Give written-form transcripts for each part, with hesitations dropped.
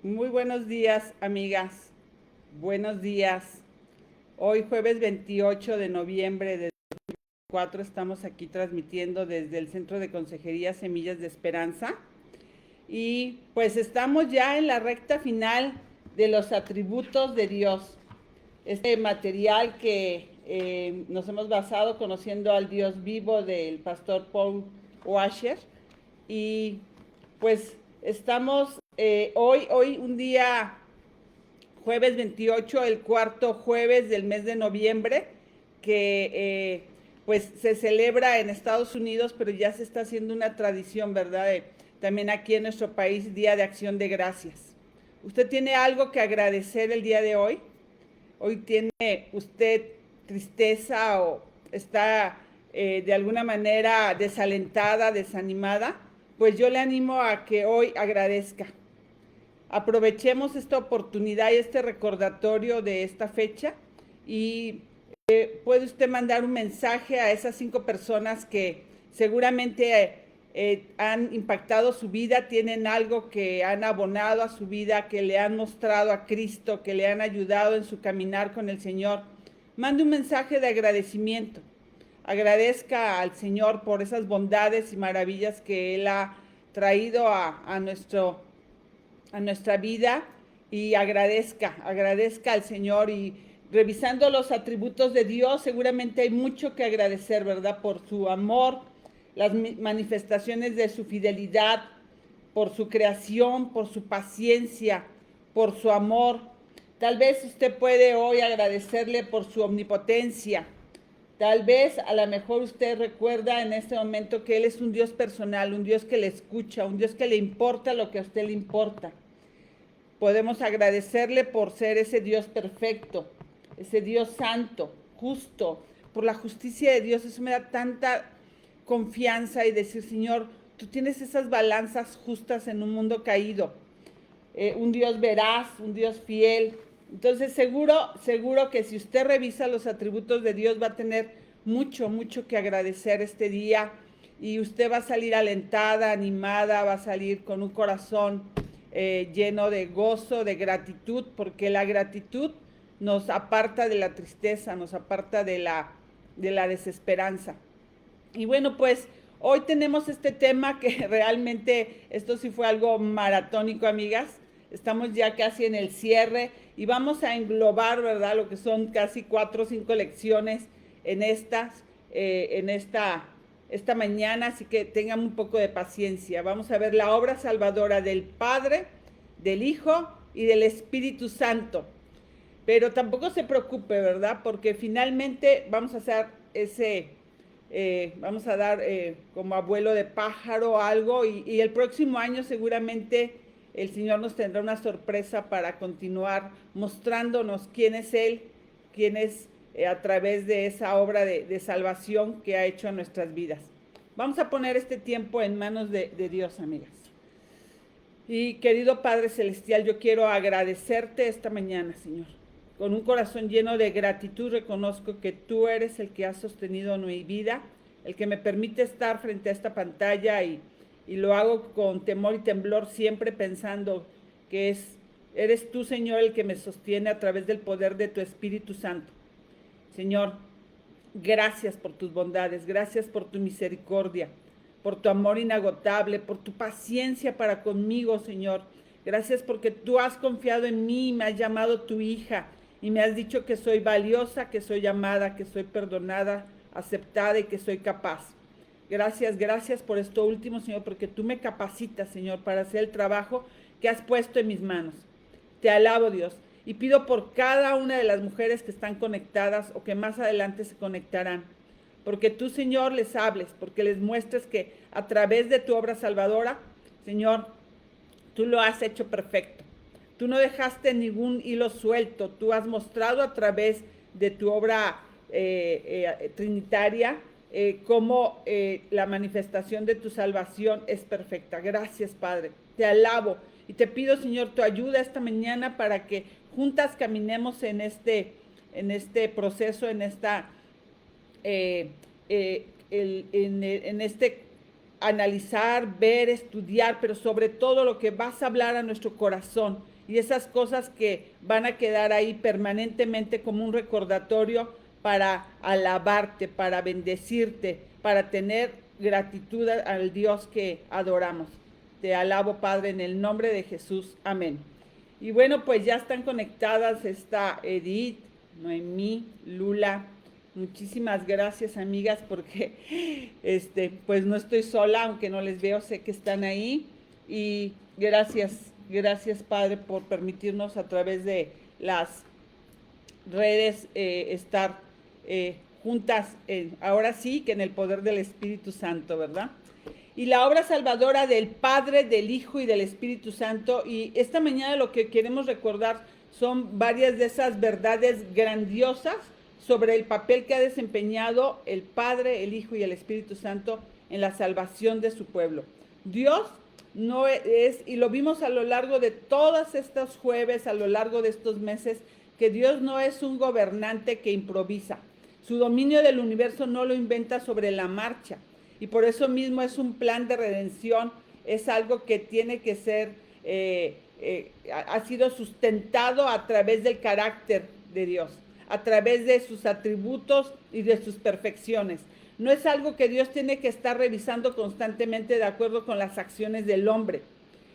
Muy buenos días, amigas. Buenos días. Hoy jueves 28 de noviembre de 2024 estamos aquí transmitiendo desde el Centro de Consejería Semillas de Esperanza y pues estamos ya en la recta final de los atributos de Dios. Este material que nos hemos basado conociendo al Dios vivo del pastor Paul Washer y pues estamos hoy un día jueves 28, el cuarto jueves del mes de noviembre, que pues se celebra en Estados Unidos, pero ya se está haciendo una tradición, ¿verdad? También aquí en nuestro país, Día de Acción de Gracias. ¿Usted tiene algo que agradecer el día de hoy? ¿Hoy tiene usted tristeza o está de alguna manera desalentada, desanimada? Pues yo le animo a que hoy agradezca. Aprovechemos esta oportunidad y este recordatorio de esta fecha y puede usted mandar un mensaje a esas 5 personas que seguramente han impactado su vida, tienen algo que han abonado a su vida, que le han mostrado a Cristo, que le han ayudado en su caminar con el Señor. Mande un mensaje de agradecimiento. Agradezca al Señor por esas bondades y maravillas que Él ha traído a nuestra vida y agradezca al Señor y revisando los atributos de Dios, seguramente hay mucho que agradecer, ¿verdad? Por su amor, las manifestaciones de su fidelidad, por su creación, por su paciencia, por su amor. Tal vez usted puede hoy agradecerle por su omnipotencia. Tal vez a lo mejor usted recuerda en este momento que Él es un Dios personal, un Dios que le escucha, un Dios que le importa lo que a usted le importa. Podemos agradecerle por ser ese Dios perfecto, ese Dios santo, justo, por la justicia de Dios. Eso me da tanta confianza y decir, Señor, tú tienes esas balanzas justas en un mundo caído. Un Dios veraz, un Dios fiel. Entonces seguro que si usted revisa los atributos de Dios va a tener mucho que agradecer este día y usted va a salir alentada, animada, va a salir con un corazón lleno de gozo, de gratitud, porque la gratitud nos aparta de la tristeza, nos aparta de la desesperanza. Y bueno, pues hoy tenemos este tema que realmente esto sí fue algo maratónico, amigas. Estamos ya casi en el cierre y vamos a englobar, ¿verdad? Lo que son casi 4 o 5 lecciones en esta mañana, así que tengan un poco de paciencia. Vamos a ver la obra salvadora del Padre, del Hijo y del Espíritu Santo. Pero tampoco se preocupe, ¿verdad? Porque finalmente vamos a hacer vamos a dar como abuelo de pájaro algo y el próximo año seguramente el Señor nos tendrá una sorpresa para continuar mostrándonos quién es Él, quién es a través de esa obra de salvación que ha hecho en nuestras vidas. Vamos a poner este tiempo en manos de Dios, amigas. Y querido Padre Celestial, yo quiero agradecerte esta mañana, Señor. Con un corazón lleno de gratitud reconozco que tú eres el que has sostenido mi vida, el que me permite estar frente a esta pantalla y lo hago con temor y temblor, siempre pensando que eres tú, Señor, el que me sostiene a través del poder de tu Espíritu Santo. Señor, gracias por tus bondades, gracias por tu misericordia, por tu amor inagotable, por tu paciencia para conmigo, Señor. Gracias porque tú has confiado en mí y me has llamado tu hija y me has dicho que soy valiosa, que soy amada, que soy perdonada, aceptada y que soy capaz. Gracias por esto último, Señor, porque tú me capacitas, Señor, para hacer el trabajo que has puesto en mis manos. Te alabo, Dios, y pido por cada una de las mujeres que están conectadas o que más adelante se conectarán. Porque tú, Señor, les hables, porque les muestres que a través de tu obra salvadora, Señor, tú lo has hecho perfecto. Tú no dejaste ningún hilo suelto. Tú has mostrado a través de tu obra trinitaria cómo la manifestación de tu salvación es perfecta. Gracias, Padre. Te alabo y te pido, Señor, tu ayuda esta mañana para que juntas caminemos en este proceso, en esta en este analizar, ver, estudiar, pero sobre todo lo que vas a hablar a nuestro corazón y esas cosas que van a quedar ahí permanentemente como un recordatorio para alabarte, para bendecirte, para tener gratitud al Dios que adoramos. Te alabo, Padre, en el nombre de Jesús. Amén. Y bueno, pues ya están conectadas esta Edith, Noemí, Lula. Muchísimas gracias, amigas, porque pues no estoy sola, aunque no les veo, sé que están ahí. Y gracias, Padre, por permitirnos a través de las redes estar juntas, ahora sí que en el poder del Espíritu Santo, ¿verdad? Y la obra salvadora del Padre, del Hijo y del Espíritu Santo. Y esta mañana lo que queremos recordar son varias de esas verdades grandiosas sobre el papel que ha desempeñado el Padre, el Hijo y el Espíritu Santo en la salvación de su pueblo. Dios no es, y lo vimos a lo largo de todos estos jueves, a lo largo de estos meses, que Dios no es un gobernante que improvisa. Su dominio del universo no lo inventa sobre la marcha. Y por eso mismo es un plan de redención, es algo que tiene que ser, ha sido sustentado a través del carácter de Dios, a través de sus atributos y de sus perfecciones. No es algo que Dios tiene que estar revisando constantemente de acuerdo con las acciones del hombre.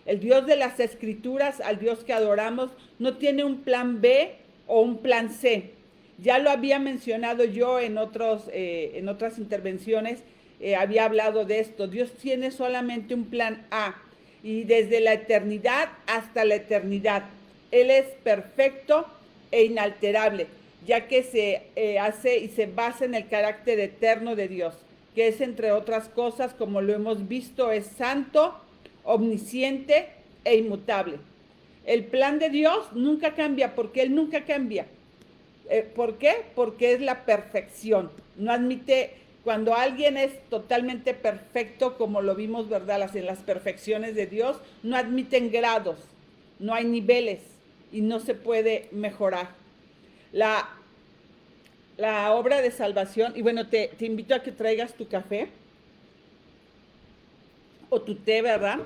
El Dios de las Escrituras, al Dios que adoramos, no tiene un plan B o un plan C. Ya lo había mencionado yo en otras intervenciones. Había hablado de esto. Dios tiene solamente un plan A y desde la eternidad hasta la eternidad. Él es perfecto e inalterable, ya que se hace y se basa en el carácter eterno de Dios, que es, entre otras cosas, como lo hemos visto, es santo, omnisciente e inmutable. El plan de Dios nunca cambia, porque Él nunca cambia. ¿Por qué? Porque es la perfección. No admite, cuando alguien es totalmente perfecto, como lo vimos, ¿verdad? En las perfecciones de Dios, no admiten grados, no hay niveles y no se puede mejorar. La obra de salvación, y bueno, te invito a que traigas tu café o tu té, ¿verdad?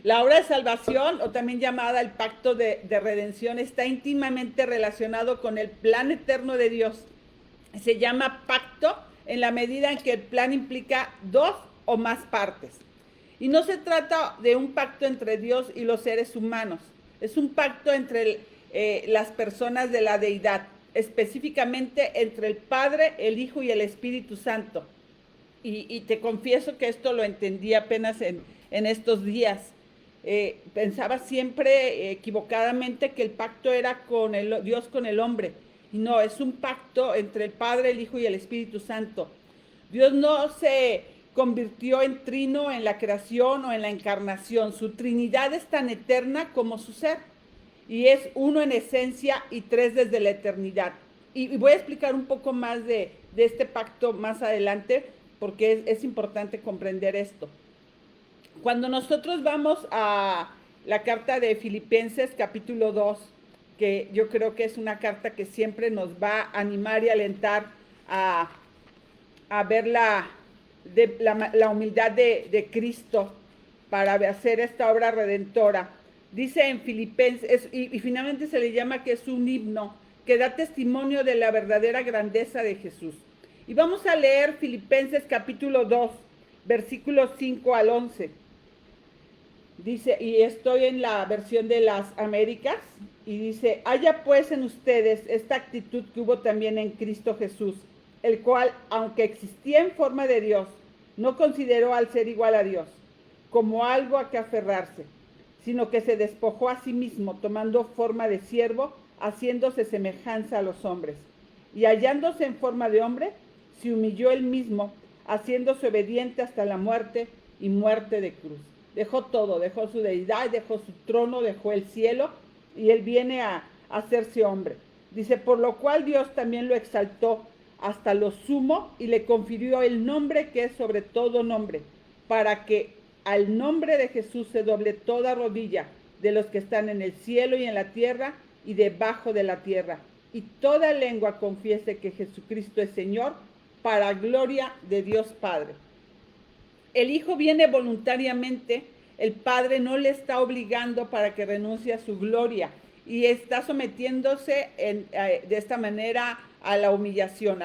La obra de salvación, o también llamada el pacto de redención, está íntimamente relacionado con el plan eterno de Dios. Se llama pacto en la medida en que el plan implica dos o más partes. Y no se trata de un pacto entre Dios y los seres humanos. Es un pacto entre las personas de la deidad, específicamente entre el Padre, el Hijo y el Espíritu Santo. Y te confieso que esto lo entendí apenas en estos días. Pensaba siempre equivocadamente que el pacto era con Dios con el hombre. Y no, es un pacto entre el Padre, el Hijo y el Espíritu Santo. Dios no se convirtió en trino en la creación o en la encarnación. Su Trinidad es tan eterna como su ser. Y es uno en esencia y tres desde la eternidad. Y voy a explicar un poco más de este pacto más adelante, porque es importante comprender esto. Cuando nosotros vamos a la carta de Filipenses capítulo 2, que yo creo que es una carta que siempre nos va a animar y alentar a ver la humildad de Cristo para hacer esta obra redentora. Dice en Filipenses, y finalmente se le llama que es un himno que da testimonio de la verdadera grandeza de Jesús. Y vamos a leer Filipenses capítulo 2, versículos 5 al 11. Dice, y estoy en la versión de las Américas, y dice: haya pues en ustedes esta actitud que hubo también en Cristo Jesús, el cual, aunque existía en forma de Dios, no consideró al ser igual a Dios como algo a que aferrarse, sino que se despojó a sí mismo, tomando forma de siervo, haciéndose semejanza a los hombres. Y hallándose en forma de hombre, se humilló él mismo, haciéndose obediente hasta la muerte y muerte de cruz. Dejó todo, dejó su deidad, dejó su trono, dejó el cielo, y él viene a hacerse hombre. Dice, por lo cual Dios también lo exaltó hasta lo sumo y le confirió el nombre que es sobre todo nombre, para que al nombre de Jesús se doble toda rodilla de los que están en el cielo y en la tierra y debajo de la tierra, y toda lengua confiese que Jesucristo es Señor, para gloria de Dios Padre. El Hijo viene voluntariamente, el Padre no le está obligando para que renuncie a su gloria y está sometiéndose de esta manera a la humillación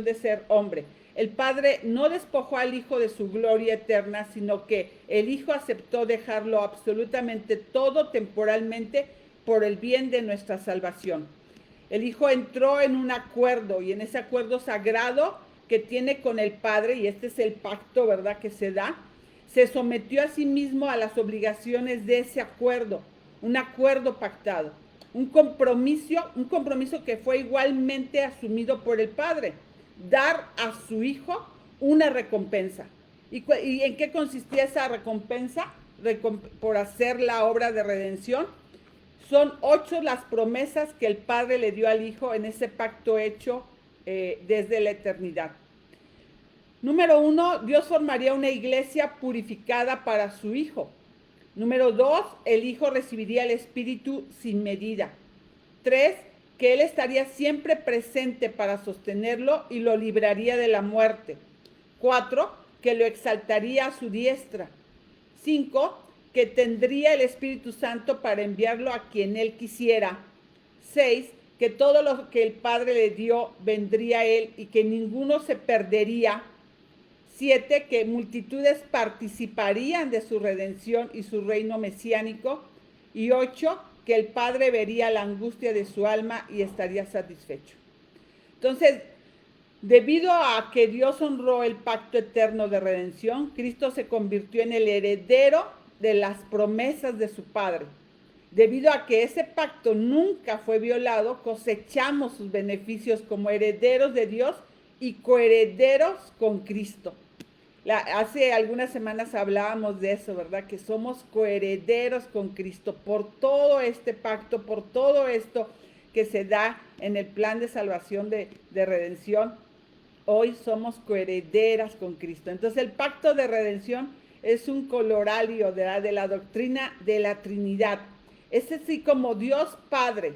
de ser hombre. El Padre no despojó al Hijo de su gloria eterna, sino que el Hijo aceptó dejarlo absolutamente todo temporalmente por el bien de nuestra salvación. El Hijo entró en un acuerdo y en ese acuerdo sagrado que tiene con el Padre, y este es el pacto, ¿verdad?, que se da, se sometió a sí mismo a las obligaciones de ese acuerdo, un acuerdo pactado, un compromiso que fue igualmente asumido por el Padre, dar a su Hijo una recompensa. ¿Y en qué consistía esa recompensa? Por hacer la obra de redención. Son 8 las promesas que el Padre le dio al Hijo en ese pacto hecho desde la eternidad. Número 1, Dios formaría una iglesia purificada para su Hijo. Número 2, el Hijo recibiría el Espíritu sin medida. 3, que Él estaría siempre presente para sostenerlo y lo libraría de la muerte. 4, que lo exaltaría a su diestra. 5, que tendría el Espíritu Santo para enviarlo a quien Él quisiera. 6, que todo lo que el Padre le dio vendría a Él y que ninguno se perdería. 7, que multitudes participarían de su redención y su reino mesiánico. Y 8, que el Padre vería la angustia de su alma y estaría satisfecho. Entonces, debido a que Dios honró el pacto eterno de redención, Cristo se convirtió en el heredero de las promesas de su Padre. Debido a que ese pacto nunca fue violado, cosechamos sus beneficios como herederos de Dios y coherederos con Cristo. Hace algunas semanas hablábamos de eso, ¿verdad? Que somos coherederos con Cristo por todo este pacto, por todo esto que se da en el plan de salvación de redención. Hoy somos coherederas con Cristo. Entonces el pacto de redención es un corolario de la doctrina de la Trinidad. Es así como Dios Padre,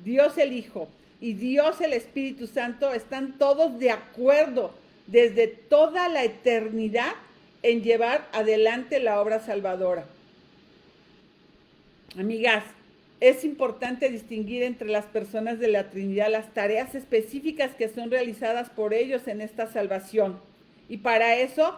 Dios el Hijo y Dios el Espíritu Santo están todos de acuerdo desde toda la eternidad en llevar adelante la obra salvadora. Amigas, es importante distinguir entre las personas de la Trinidad las tareas específicas que son realizadas por ellos en esta salvación. Y para eso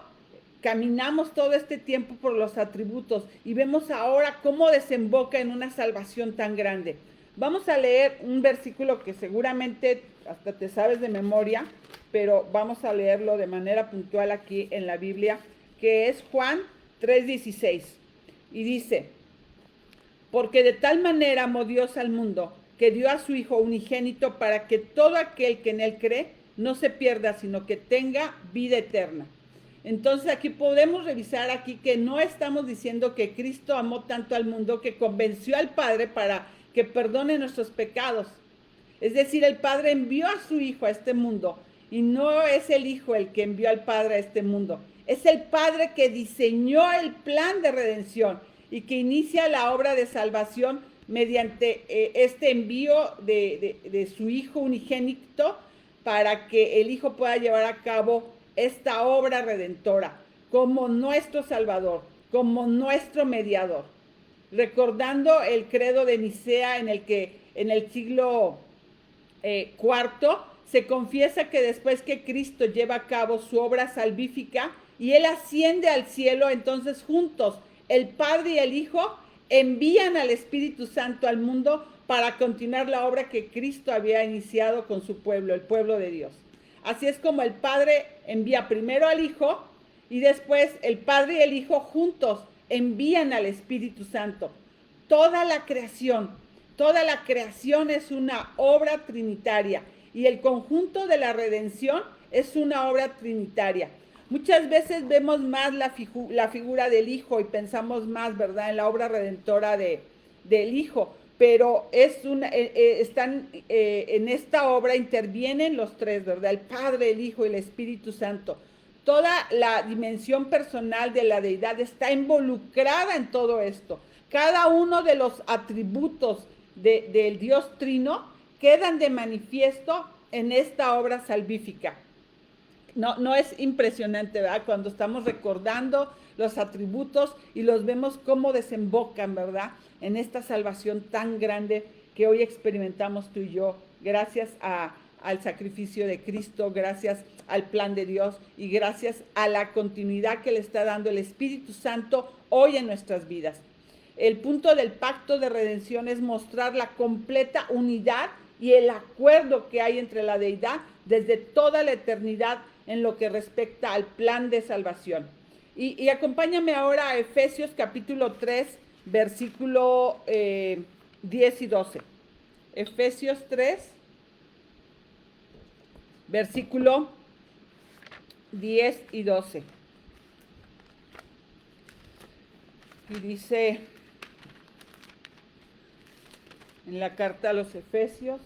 caminamos todo este tiempo por los atributos y vemos ahora cómo desemboca en una salvación tan grande. Vamos a leer un versículo que seguramente hasta te sabes de memoria, pero vamos a leerlo de manera puntual aquí en la Biblia, que es Juan 3:16. Y dice: porque de tal manera amó Dios al mundo, que dio a su Hijo unigénito para que todo aquel que en Él cree no se pierda, sino que tenga vida eterna. Entonces aquí podemos revisar aquí que no estamos diciendo que Cristo amó tanto al mundo que convenció al Padre para que perdone nuestros pecados. Es decir, el Padre envió a su Hijo a este mundo y no es el Hijo el que envió al Padre a este mundo. Es el Padre que diseñó el plan de redención y que inicia la obra de salvación mediante este envío de su Hijo unigénito para que el Hijo pueda llevar a cabo esta obra redentora como nuestro Salvador, como nuestro mediador. Recordando el credo de Nicea en el que en el siglo IV se confiesa que después que Cristo lleva a cabo su obra salvífica y Él asciende al cielo, entonces juntos el Padre y el Hijo envían al Espíritu Santo al mundo para continuar la obra que Cristo había iniciado con su pueblo, el pueblo de Dios. Así es como el Padre envía primero al Hijo y después el Padre y el Hijo juntos envían al Espíritu Santo. Toda la creación es una obra trinitaria y el conjunto de la redención es una obra trinitaria. Muchas veces vemos más la figura del Hijo y pensamos más, ¿verdad?, en la obra redentora del Hijo, pero en esta obra intervienen los tres, ¿verdad?, el Padre, el Hijo y el Espíritu Santo. Toda la dimensión personal de la deidad está involucrada en todo esto. Cada uno de los atributos del Dios Trino quedan de manifiesto en esta obra salvífica. No es impresionante, ¿verdad? Cuando estamos recordando los atributos y los vemos cómo desembocan, ¿verdad? En esta salvación tan grande que hoy experimentamos tú y yo, gracias al sacrificio de Cristo, gracias al plan de Dios y gracias a la continuidad que le está dando el Espíritu Santo hoy en nuestras vidas. El punto del pacto de redención es mostrar la completa unidad y el acuerdo que hay entre la deidad desde toda la eternidad en lo que respecta al plan de salvación. Y acompáñame ahora a Efesios capítulo 3, versículo 10 y 12. Efesios 3, versículo 10 y 12. Y dice en la carta a los Efesios,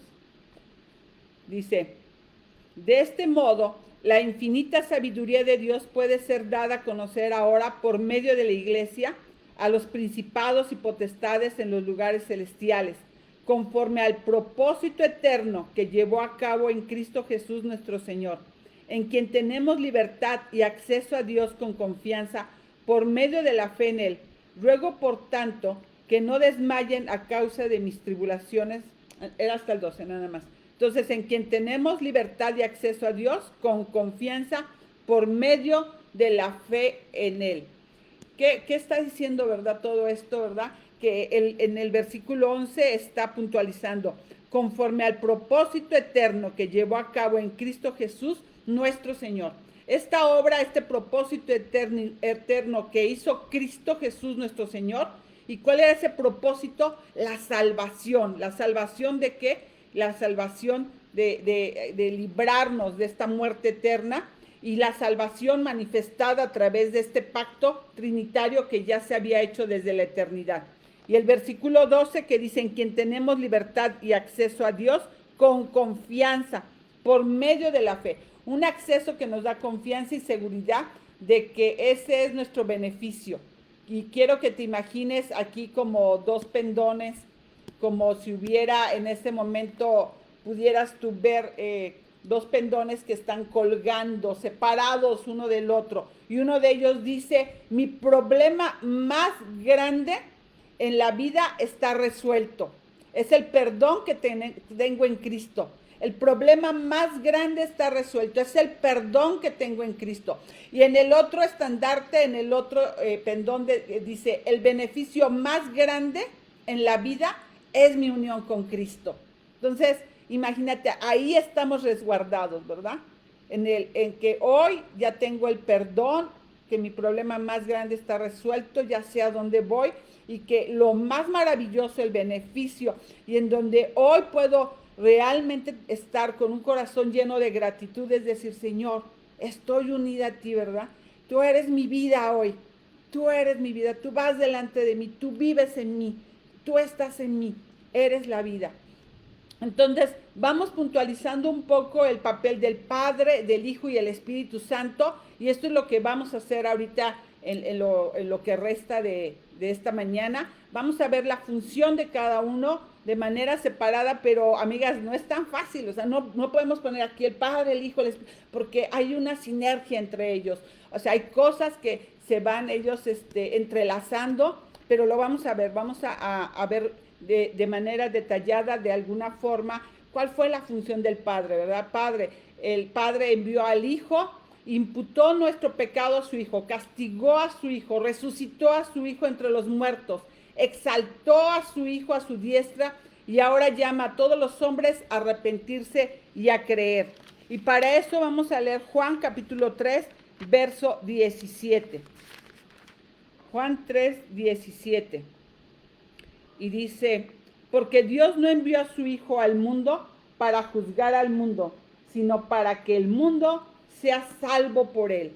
dice, de este modo, la infinita sabiduría de Dios puede ser dada a conocer ahora por medio de la Iglesia a los principados y potestades en los lugares celestiales, conforme al propósito eterno que llevó a cabo en Cristo Jesús nuestro Señor, en quien tenemos libertad y acceso a Dios con confianza por medio de la fe en Él. Ruego, por tanto, que no desmayen a causa de mis tribulaciones. Era hasta el 12 nada más. Entonces, en quien tenemos libertad y acceso a Dios con confianza por medio de la fe en Él. ¿Qué está diciendo, verdad, todo esto, verdad? Que en el versículo 11 está puntualizando, conforme al propósito eterno que llevó a cabo en Cristo Jesús, nuestro Señor. Esta obra, este propósito eterno que hizo Cristo Jesús, nuestro Señor. ¿Y cuál era ese propósito? La salvación. ¿La salvación de qué? La salvación de librarnos de esta muerte eterna y la salvación manifestada a través de este pacto trinitario que ya se había hecho desde la eternidad. Y el versículo 12 que dice, en quien tenemos libertad y acceso a Dios con confianza por medio de la fe. Un acceso que nos da confianza y seguridad de que ese es nuestro beneficio. Y quiero que te imagines aquí como dos pendones, como si hubiera en este momento, pudieras tú ver dos pendones que están colgando, separados uno del otro. Y uno de ellos dice, mi problema más grande en la vida está resuelto. Es el perdón que tengo en Cristo. El problema más grande está resuelto. Es el perdón que tengo en Cristo. Y en el otro estandarte, en el otro pendón dice, el beneficio más grande en la vida es mi unión con Cristo. Entonces, imagínate, ahí estamos resguardados, ¿verdad? En que hoy ya tengo el perdón, que mi problema más grande está resuelto, ya sé a dónde voy, y que lo más maravilloso, el beneficio, y en donde hoy puedo realmente estar con un corazón lleno de gratitud, es decir, Señor, estoy unida a ti, ¿verdad? Tú eres mi vida hoy, tú eres mi vida, tú vas delante de mí, tú vives en mí, tú estás en mí, eres la vida. Entonces, vamos puntualizando un poco el papel del Padre, del Hijo y el Espíritu Santo, y esto es lo que vamos a hacer ahorita en lo que resta de esta mañana. Vamos a ver la función de cada uno de manera separada, pero amigas, no es tan fácil, o sea, no podemos poner aquí el Padre, el Hijo, el Espíritu, porque hay una sinergia entre ellos, o sea, hay cosas que se van ellos entrelazando, pero lo vamos a ver, ver de manera detallada, de alguna forma, cuál fue la función del Padre, ¿verdad? El Padre envió al Hijo, imputó nuestro pecado a su Hijo, castigó a su Hijo, resucitó a su Hijo entre los muertos, exaltó a su Hijo a su diestra y ahora llama a todos los hombres a arrepentirse y a creer. Y para eso vamos a leer Juan capítulo 3, verso 17. Juan 3, 17. Y dice, porque Dios no envió a su Hijo al mundo para juzgar al mundo, sino para que el mundo sea salvo por él.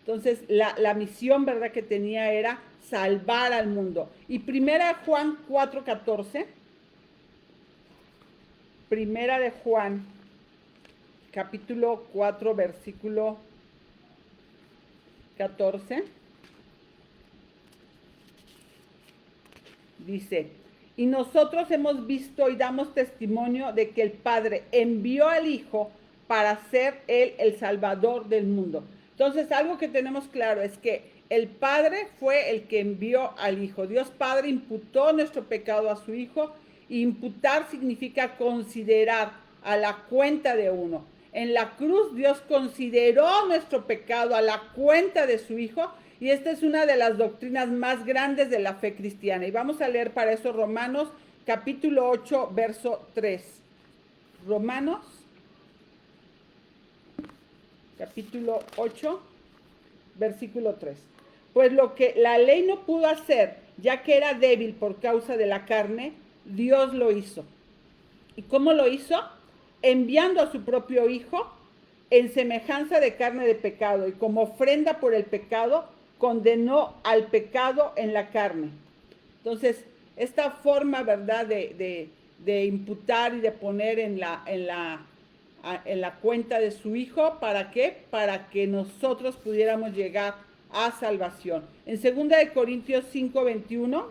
Entonces, la misión, ¿verdad?, que tenía era salvar al mundo. Y primera Juan 4:14, primera de Juan, capítulo 4, versículo 14, dice, y nosotros hemos visto y damos testimonio de que el Padre envió al Hijo para ser Él el Salvador del mundo. Entonces, algo que tenemos claro es que el Padre fue el que envió al Hijo. Dios Padre imputó nuestro pecado a su Hijo. Imputar significa considerar a la cuenta de uno. En la cruz Dios consideró nuestro pecado a la cuenta de su Hijo, y esta es una de las doctrinas más grandes de la fe cristiana. Y vamos a leer para eso Romanos capítulo 8, verso 3. Romanos capítulo 8, versículo 3. Pues lo que la ley no pudo hacer, ya que era débil por causa de la carne, Dios lo hizo. ¿Y cómo lo hizo? Enviando a su propio Hijo en semejanza de carne de pecado, y como ofrenda por el pecado, condenó al pecado en la carne. Entonces, esta forma, ¿verdad?, de imputar y de poner en la cuenta de su Hijo, ¿para qué? Para que nosotros pudiéramos llegar a salvación. En 2 de Corintios 5:21,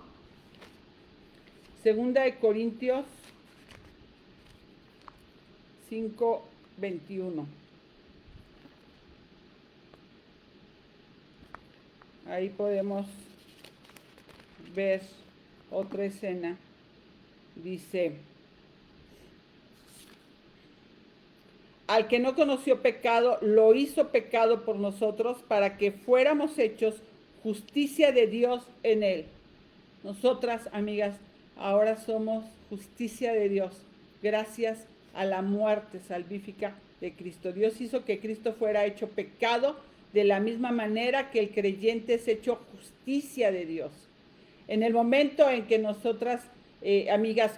2 de Corintios 5:21. Ahí podemos ver otra escena. Dice: al que no conoció pecado, lo hizo pecado por nosotros, para que fuéramos hechos justicia de Dios en él. Nosotras, amigas, ahora somos justicia de Dios, gracias a la muerte salvífica de Cristo. Dios hizo que Cristo fuera hecho pecado de la misma manera que el creyente es hecho justicia de Dios. En el momento en que nosotras, amigas,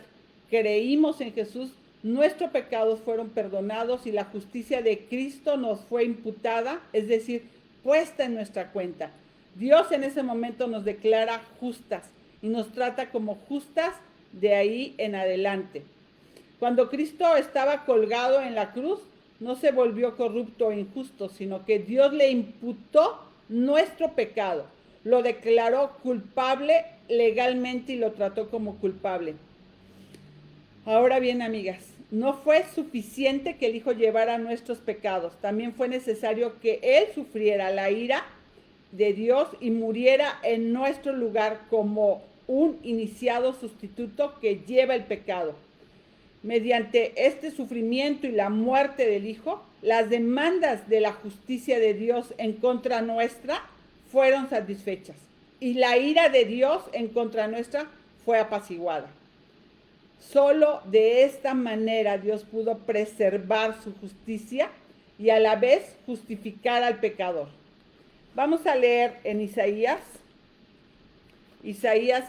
creímos en Jesús, nuestros pecados fueron perdonados y la justicia de Cristo nos fue imputada, es decir, puesta en nuestra cuenta. Dios en ese momento nos declara justas y nos trata como justas de ahí en adelante. Cuando Cristo estaba colgado en la cruz, no se volvió corrupto o injusto, sino que Dios le imputó nuestro pecado. Lo declaró culpable legalmente y lo trató como culpable. Ahora bien, amigas, no fue suficiente que el Hijo llevara nuestros pecados. También fue necesario que Él sufriera la ira de Dios y muriera en nuestro lugar como un iniciado sustituto que lleva el pecado. Mediante este sufrimiento y la muerte del Hijo, las demandas de la justicia de Dios en contra nuestra fueron satisfechas, y la ira de Dios en contra nuestra fue apaciguada. Solo de esta manera Dios pudo preservar su justicia y a la vez justificar al pecador. Vamos a leer en Isaías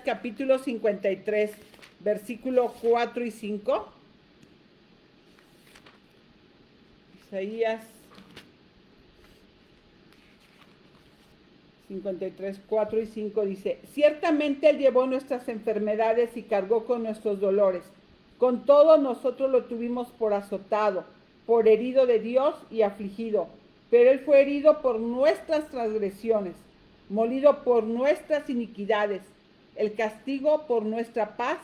capítulo 53, versículo 4 y 5. Isaías 53, 4 y 5 dice: ciertamente Él llevó nuestras enfermedades y cargó con nuestros dolores. Con todo nosotros lo tuvimos por azotado, por herido de Dios y afligido. Pero Él fue herido por nuestras transgresiones, molido por nuestras iniquidades. El castigo por nuestra paz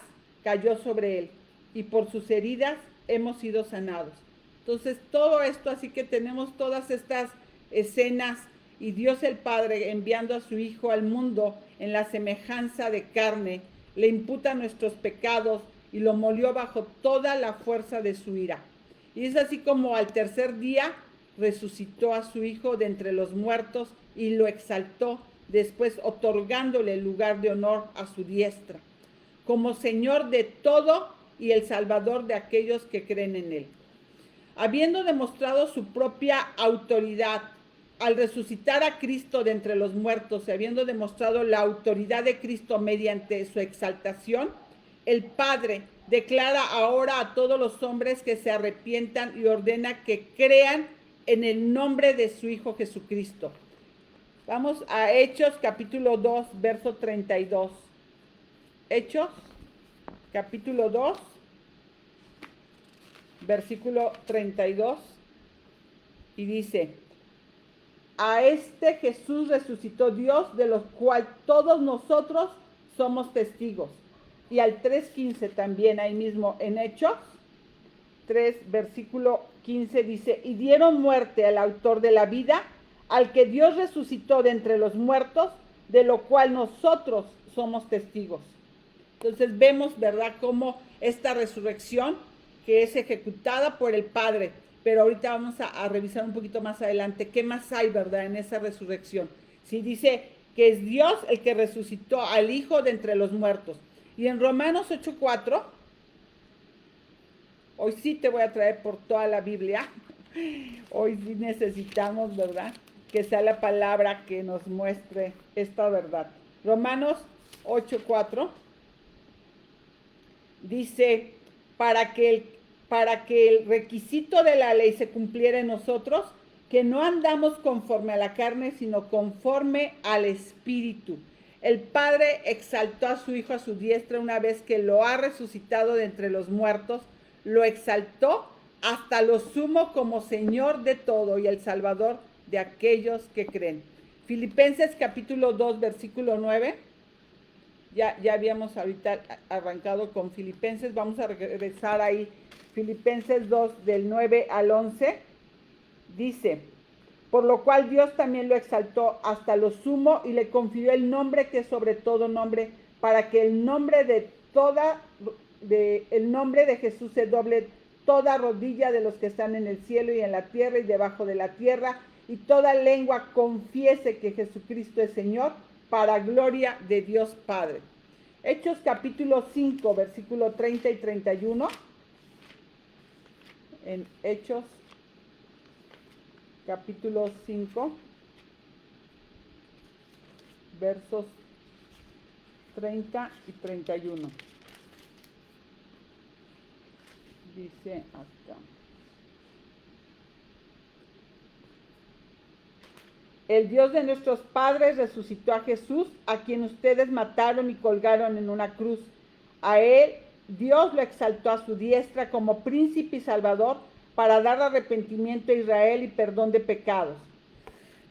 cayó sobre Él, y por sus heridas hemos sido sanados. Entonces, todo esto, así que tenemos todas estas escenas, y Dios el Padre, enviando a su Hijo al mundo en la semejanza de carne, le imputa nuestros pecados y lo molió bajo toda la fuerza de su ira. Y es así como al tercer día resucitó a su Hijo de entre los muertos y lo exaltó, después otorgándole el lugar de honor a su diestra, como Señor de todo y el Salvador de aquellos que creen en Él. Habiendo demostrado su propia autoridad al resucitar a Cristo de entre los muertos y habiendo demostrado la autoridad de Cristo mediante su exaltación, el Padre declara ahora a todos los hombres que se arrepientan y ordena que crean en el nombre de su Hijo Jesucristo. Vamos a Hechos capítulo 2, verso 32. Hechos capítulo 2, versículo 32, y dice: a este Jesús resucitó Dios, de los cuales todos nosotros somos testigos. Y al 3:15 también, ahí mismo en Hechos 3, versículo 15 dice, y dieron muerte al autor de la vida, al que Dios resucitó de entre los muertos, de lo cual nosotros somos testigos. Entonces vemos, ¿verdad?, cómo esta resurrección que es ejecutada por el Padre, pero ahorita vamos a revisar un poquito más adelante qué más hay, ¿verdad?, en esa resurrección. Sí, dice que es Dios el que resucitó al Hijo de entre los muertos. Y en Romanos 8:4, hoy sí te voy a traer por toda la Biblia, hoy sí necesitamos, ¿verdad?, que sea la palabra que nos muestre esta verdad. Romanos 8:4 dice, para que el requisito de la ley se cumpliera en nosotros, que no andamos conforme a la carne, sino conforme al Espíritu. El Padre exaltó a su Hijo a su diestra una vez que lo ha resucitado de entre los muertos, lo exaltó hasta lo sumo como Señor de todo y el Salvador de aquellos que creen. Filipenses capítulo 2, versículo 9. Ya habíamos ahorita arrancado con Filipenses, vamos a regresar ahí. Filipenses 2, del 9 al 11, dice, por lo cual Dios también lo exaltó hasta lo sumo y le confirió el nombre que es sobre todo nombre, para que el nombre de Jesús se doble toda rodilla de los que están en el cielo y en la tierra y debajo de la tierra, y toda lengua confiese que Jesucristo es Señor, para gloria de Dios Padre. Hechos capítulo 5, versículo 30 y 31. En Hechos capítulo 5, versos 30 y 31. Dice acá. El Dios de nuestros padres resucitó a Jesús, a quien ustedes mataron y colgaron en una cruz. A él Dios lo exaltó a su diestra como príncipe y salvador para dar arrepentimiento a Israel y perdón de pecados.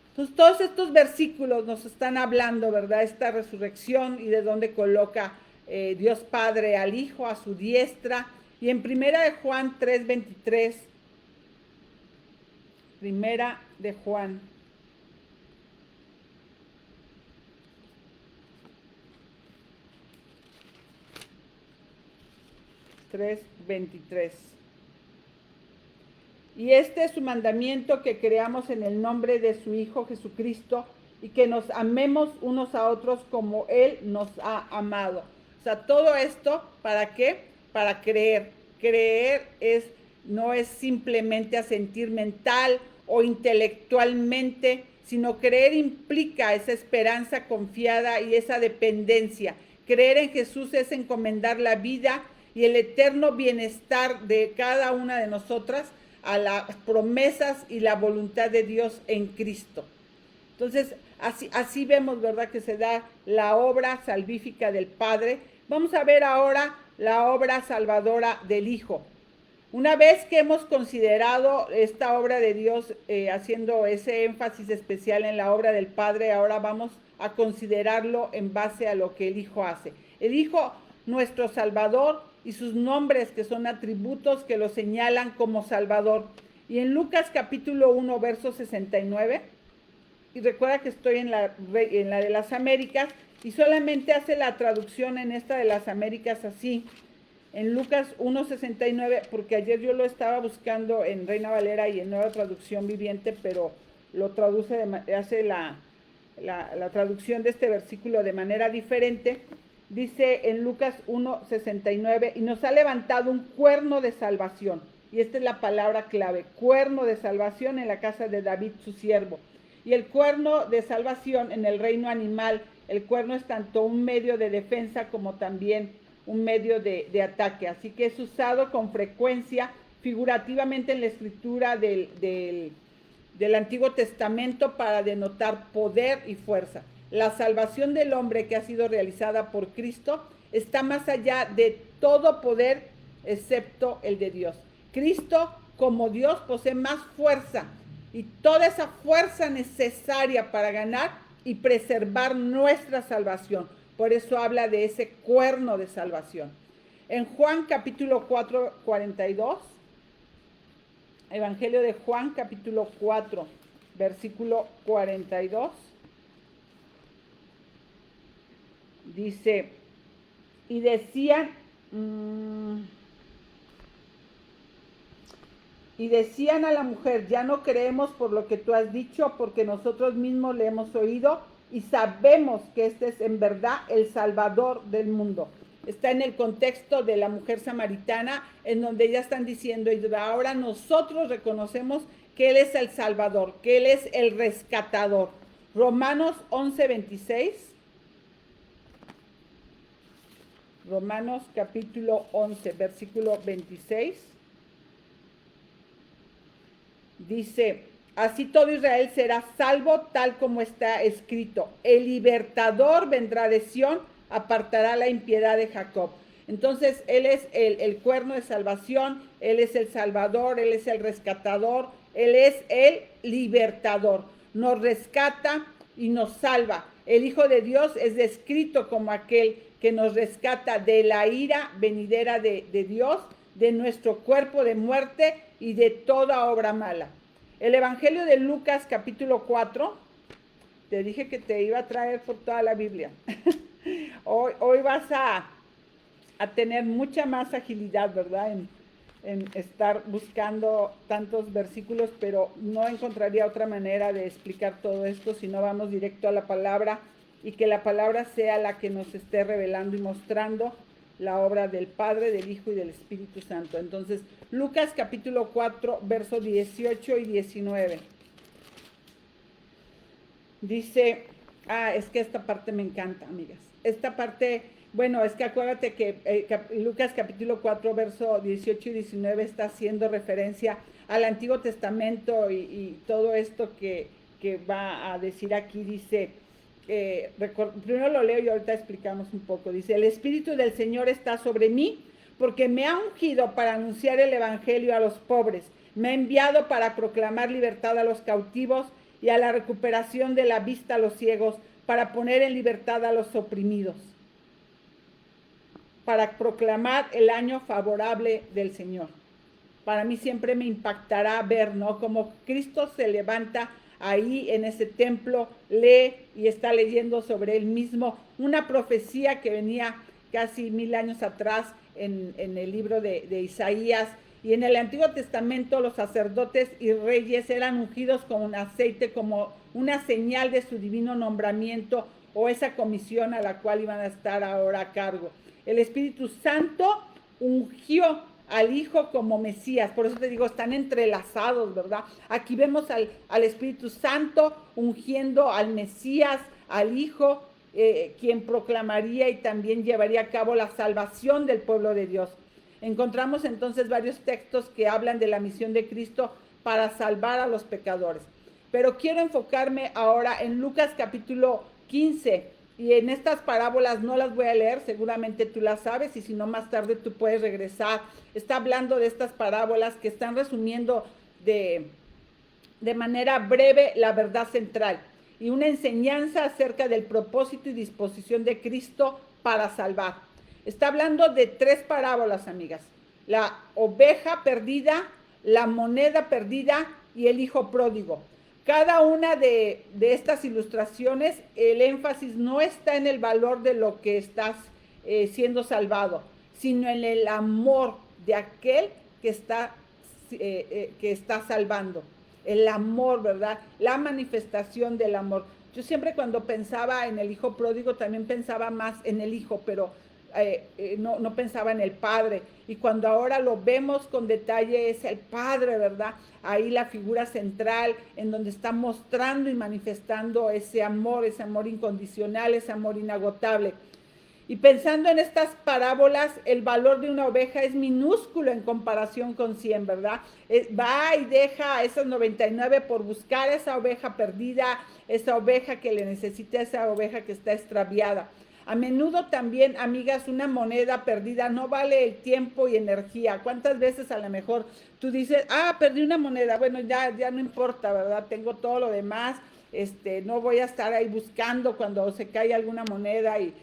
Entonces, todos estos versículos nos están hablando, ¿verdad?, esta resurrección y de dónde coloca Dios Padre al Hijo a su diestra. Y en Primera de Juan 3:23, Primera de Juan 3:23. Y este es su mandamiento, que creamos en el nombre de su Hijo Jesucristo y que nos amemos unos a otros como Él nos ha amado. O sea, todo esto, ¿para qué? Para creer. Creer no es simplemente asentir mental o intelectualmente, sino creer implica esa esperanza confiada y esa dependencia. Creer en Jesús es encomendar la vida y el eterno bienestar de cada una de nosotras a las promesas y la voluntad de Dios en Cristo. Entonces, así vemos, ¿verdad?, que se da la obra salvífica del Padre. Vamos a ver ahora la obra salvadora del Hijo. Una vez que hemos considerado esta obra de Dios, haciendo ese énfasis especial en la obra del Padre, ahora vamos a considerarlo en base a lo que el Hijo hace. El Hijo, nuestro Salvador, y sus nombres, que son atributos que lo señalan como Salvador. Y en Lucas capítulo 1, verso 69, y recuerda que estoy en la de las Américas, y solamente hace la traducción en esta de las Américas así, en Lucas 1:69, porque ayer yo lo estaba buscando en Reina Valera y en Nueva Traducción Viviente, pero lo traduce, hace la traducción de este versículo de manera diferente. Dice en Lucas 1:69, y nos ha levantado un cuerno de salvación. Y esta es la palabra clave, cuerno de salvación en la casa de David, su siervo. Y el cuerno de salvación en el reino animal, el cuerno es tanto un medio de defensa como también un medio de ataque. Así que es usado con frecuencia, figurativamente en la escritura del Antiguo Testamento para denotar poder y fuerza. La salvación del hombre que ha sido realizada por Cristo está más allá de todo poder excepto el de Dios. Cristo, como Dios, posee más fuerza y toda esa fuerza necesaria para ganar y preservar nuestra salvación. Por eso habla de ese cuerno de salvación. En Juan capítulo 4:42 Evangelio de Juan, capítulo 4, versículo 42. Dice, y decían, y decían a la mujer, ya no creemos por lo que tú has dicho, porque nosotros mismos le hemos oído y sabemos que este es en verdad el Salvador del mundo. Está en el contexto de la mujer samaritana, en donde ellas están diciendo, y ahora nosotros reconocemos que Él es el Salvador, que Él es el rescatador. Romanos 11:26. Romanos capítulo 11, versículo 26. Dice, así todo Israel será salvo tal como está escrito. El libertador vendrá de Sión, apartará la impiedad de Jacob. Entonces, Él es el cuerno de salvación, Él es el salvador, Él es el rescatador, Él es el libertador. Nos rescata y nos salva. El Hijo de Dios es descrito como aquel que nos rescata de la ira venidera de Dios, de nuestro cuerpo de muerte y de toda obra mala. El Evangelio de Lucas capítulo 4, te dije que te iba a traer por toda la Biblia. Hoy vas a tener mucha más agilidad, ¿verdad? En estar buscando tantos versículos, pero no encontraría otra manera de explicar todo esto si no vamos directo a la palabra y que la palabra sea la que nos esté revelando y mostrando la obra del Padre, del Hijo y del Espíritu Santo. Entonces, Lucas capítulo 4, versos 18 y 19. Dice, es que esta parte me encanta, amigas. Esta parte, bueno, es que acuérdate que Lucas capítulo 4, verso 18 y 19 está haciendo referencia al Antiguo Testamento y todo esto que va a decir aquí, dice, primero lo leo y ahorita explicamos un poco. Dice, el Espíritu del Señor está sobre mí porque me ha ungido para anunciar el Evangelio a los pobres. Me ha enviado para proclamar libertad a los cautivos y a la recuperación de la vista a los ciegos, para poner en libertad a los oprimidos, para proclamar el año favorable del Señor. Para mí siempre me impactará ver, ¿no? Como Cristo se levanta ahí en ese templo, lee y está leyendo sobre él mismo una profecía que venía casi 1000 años atrás en el libro de Isaías. Y en el Antiguo Testamento los sacerdotes y reyes eran ungidos con un aceite como una señal de su divino nombramiento o esa comisión a la cual iban a estar ahora a cargo. El Espíritu Santo ungió al Hijo como Mesías, por eso te digo, están entrelazados, ¿verdad? Aquí vemos al Espíritu Santo ungiendo al Mesías, al Hijo, quien proclamaría y también llevaría a cabo la salvación del pueblo de Dios. Encontramos entonces varios textos que hablan de la misión de Cristo para salvar a los pecadores. Pero quiero enfocarme ahora en Lucas capítulo 15. Y en estas parábolas no las voy a leer, seguramente tú las sabes y si no más tarde tú puedes regresar. Está hablando de estas parábolas que están resumiendo de manera breve la verdad central y una enseñanza acerca del propósito y disposición de Cristo para salvar. Está hablando de 3 parábolas, amigas. La oveja perdida, la moneda perdida y el hijo pródigo. Cada una de estas ilustraciones, el énfasis no está en el valor de lo que estás siendo salvado, sino en el amor de aquel que está salvando. El amor, ¿verdad? La manifestación del amor. Yo siempre cuando pensaba en el hijo pródigo también pensaba más en el hijo, pero no pensaba en el Padre. Y cuando ahora lo vemos con detalle es el Padre, ¿verdad? Ahí la figura central en donde está mostrando y manifestando ese amor incondicional, ese amor inagotable. Y pensando en estas parábolas, el valor de una oveja es minúsculo en comparación con 100, ¿verdad? Va y deja a esas 99 por buscar a esa oveja perdida, esa oveja que le necesita, esa oveja que está extraviada. A menudo también, amigas, una moneda perdida no vale el tiempo y energía. ¿Cuántas veces a lo mejor tú dices, perdí una moneda? Bueno, ya no importa, ¿verdad? Tengo todo lo demás, no voy a estar ahí buscando cuando se cae alguna moneda y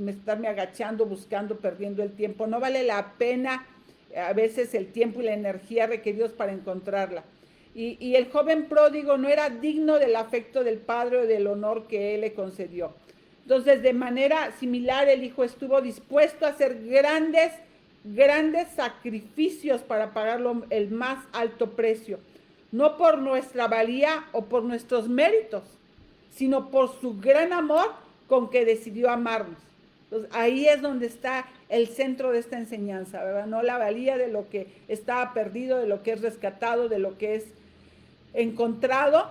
estarme agachando, buscando, perdiendo el tiempo. No vale la pena a veces el tiempo y la energía requeridos para encontrarla. Y el joven pródigo no era digno del afecto del padre o del honor que él le concedió. Entonces, de manera similar, el hijo estuvo dispuesto a hacer grandes sacrificios para pagar el más alto precio. No por nuestra valía o por nuestros méritos, sino por su gran amor con que decidió amarnos. Entonces, ahí es donde está el centro de esta enseñanza, ¿verdad? No la valía de lo que estaba perdido, de lo que es rescatado, de lo que es encontrado,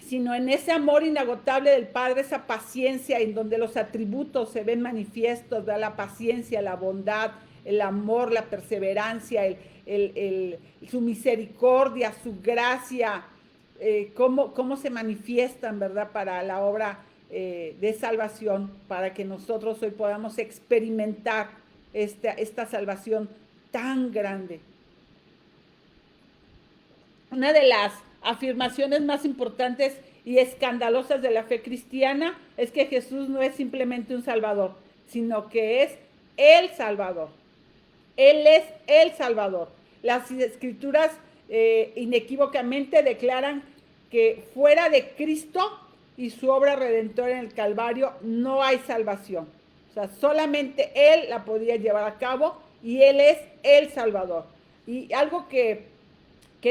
sino en ese amor inagotable del Padre, esa paciencia en donde los atributos se ven manifiestos, ¿verdad? La paciencia, la bondad, el amor, la perseverancia, su misericordia, su gracia, cómo se manifiestan, ¿verdad? Para la obra de salvación, para que nosotros hoy podamos experimentar esta salvación tan grande. Una de las afirmaciones más importantes y escandalosas de la fe cristiana es que Jesús no es simplemente un Salvador, sino que es el Salvador. Él es el Salvador. Las Escrituras inequívocamente declaran que fuera de Cristo y su obra redentora en el Calvario no hay salvación. O sea, solamente Él la podía llevar a cabo y Él es el Salvador. Y algo que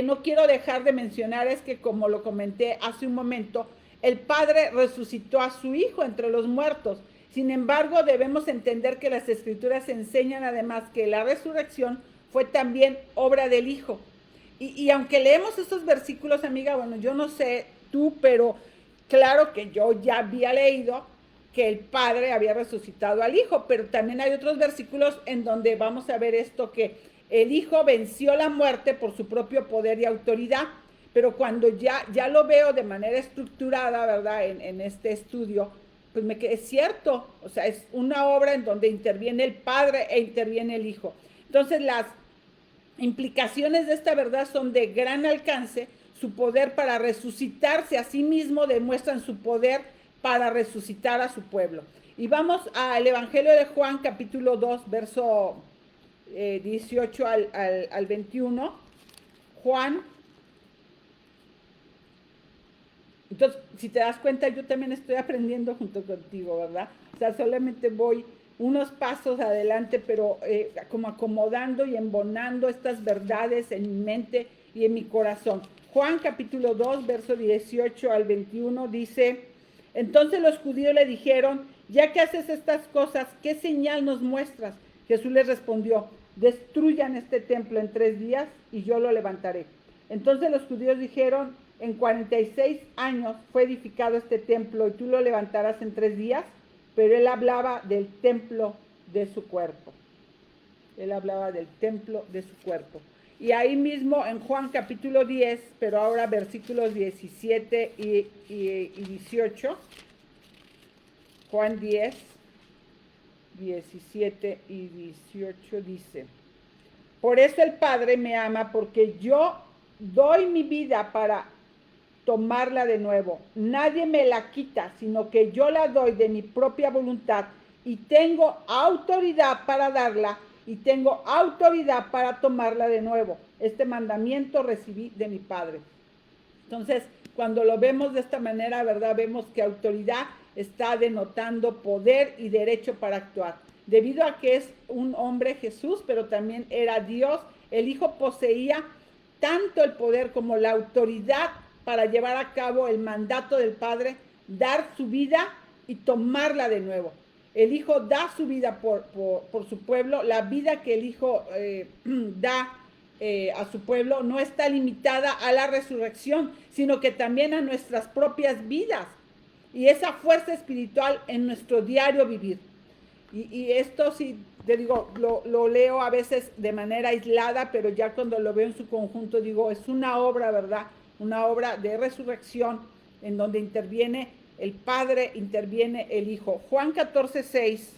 no quiero dejar de mencionar es que, como lo comenté hace un momento, el Padre resucitó a su Hijo entre los muertos. Sin embargo, debemos entender que las Escrituras enseñan además que la resurrección fue también obra del Hijo. Y aunque leemos estos versículos, amiga, bueno, yo no sé tú, pero claro que yo ya había leído que el Padre había resucitado al Hijo, pero también hay otros versículos en donde vamos a ver esto, que el Hijo venció la muerte por su propio poder y autoridad, pero cuando ya lo veo de manera estructurada, ¿verdad? En este estudio, pues es cierto, o sea, es una obra en donde interviene el Padre e interviene el Hijo. Entonces, las implicaciones de esta verdad son de gran alcance. Su poder para resucitarse a sí mismo demuestran su poder para resucitar a su pueblo. Y vamos al Evangelio de Juan, capítulo 2, verso 18 al 21. Juan. Entonces, si te das cuenta, yo también estoy aprendiendo junto contigo, ¿verdad? O sea, solamente voy unos pasos adelante, pero como acomodando y embonando estas verdades en mi mente y en mi corazón. Juan capítulo 2, verso 18 al 21 dice: entonces los judíos le dijeron: ya que haces estas cosas, ¿qué señal nos muestras? Jesús les respondió: destruyan este templo en 3 días y yo lo levantaré. Entonces los judíos dijeron: en 46 años fue edificado este templo y tú lo levantarás en 3 días. Pero él hablaba del templo de su cuerpo. Él hablaba del templo de su cuerpo. Y ahí mismo en Juan capítulo 10, pero ahora versículos 17 y 18. Juan 10, 17 y 18 dice: por eso el Padre me ama, porque yo doy mi vida para tomarla de nuevo. Nadie me la quita, sino que yo la doy de mi propia voluntad, y tengo autoridad para darla y tengo autoridad para tomarla de nuevo. Este mandamiento recibí de mi Padre. Entonces, cuando lo vemos de esta manera, ¿verdad? Vemos que autoridad está denotando poder y derecho para actuar. Debido a que es un hombre Jesús, pero también era Dios, el Hijo poseía tanto el poder como la autoridad para llevar a cabo el mandato del Padre, dar su vida y tomarla de nuevo. El Hijo da su vida por su pueblo. La vida que el Hijo da a su pueblo no está limitada a la resurrección, sino que también a nuestras propias vidas y esa fuerza espiritual en nuestro diario vivir. Y esto sí, te digo, lo leo a veces de manera aislada, pero ya cuando lo veo en su conjunto digo, es una obra, ¿verdad? Una obra de resurrección en donde interviene el Padre, interviene el Hijo. Juan 14, 6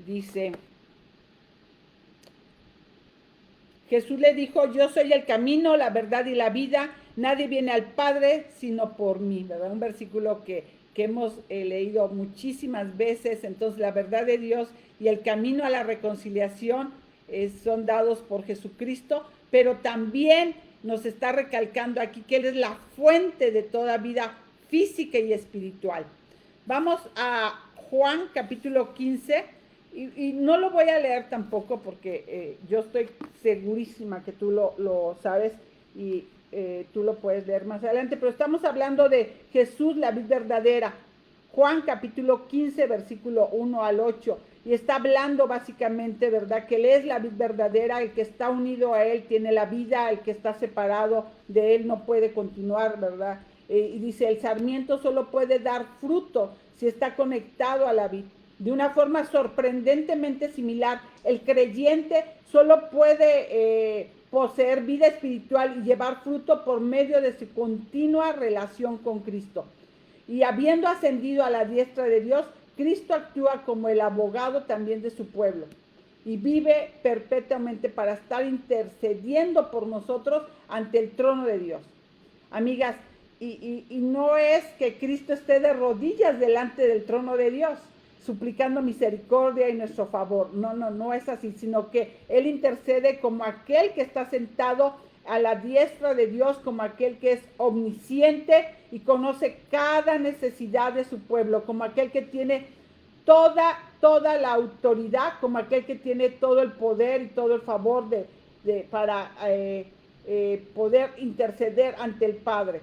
dice: Jesús le dijo: yo soy el camino, la verdad y la vida. Nadie viene al Padre sino por mí, ¿verdad? Un versículo que que hemos leído muchísimas veces. Entonces la verdad de Dios y el camino a la reconciliación son dados por Jesucristo, pero también nos está recalcando aquí que Él es la fuente de toda vida física y espiritual. Vamos a Juan capítulo 15, y no lo voy a leer tampoco porque yo estoy segurísima que tú lo sabes y tú lo puedes leer más adelante, pero estamos hablando de Jesús, la vid verdadera. Juan capítulo 15, versículo 1 al 8, y está hablando básicamente, ¿verdad? Que Él es la vid verdadera, el que está unido a Él tiene la vida, el que está separado de Él no puede continuar, ¿verdad? Y dice, el sarmiento solo puede dar fruto si está conectado a la vid. De una forma sorprendentemente similar, el creyente solo puede poseer vida espiritual y llevar fruto por medio de su continua relación con Cristo. Y habiendo ascendido a la diestra de Dios, Cristo actúa como el abogado también de su pueblo y vive perpetuamente para estar intercediendo por nosotros ante el trono de Dios. Amigas, y no es que Cristo esté de rodillas delante del trono de Dios, suplicando misericordia y nuestro favor. No es así, sino que Él intercede como aquel que está sentado a la diestra de Dios, como aquel que es omnisciente y conoce cada necesidad de su pueblo, como aquel que tiene toda la autoridad, como aquel que tiene todo el poder y todo el favor para poder interceder ante el Padre.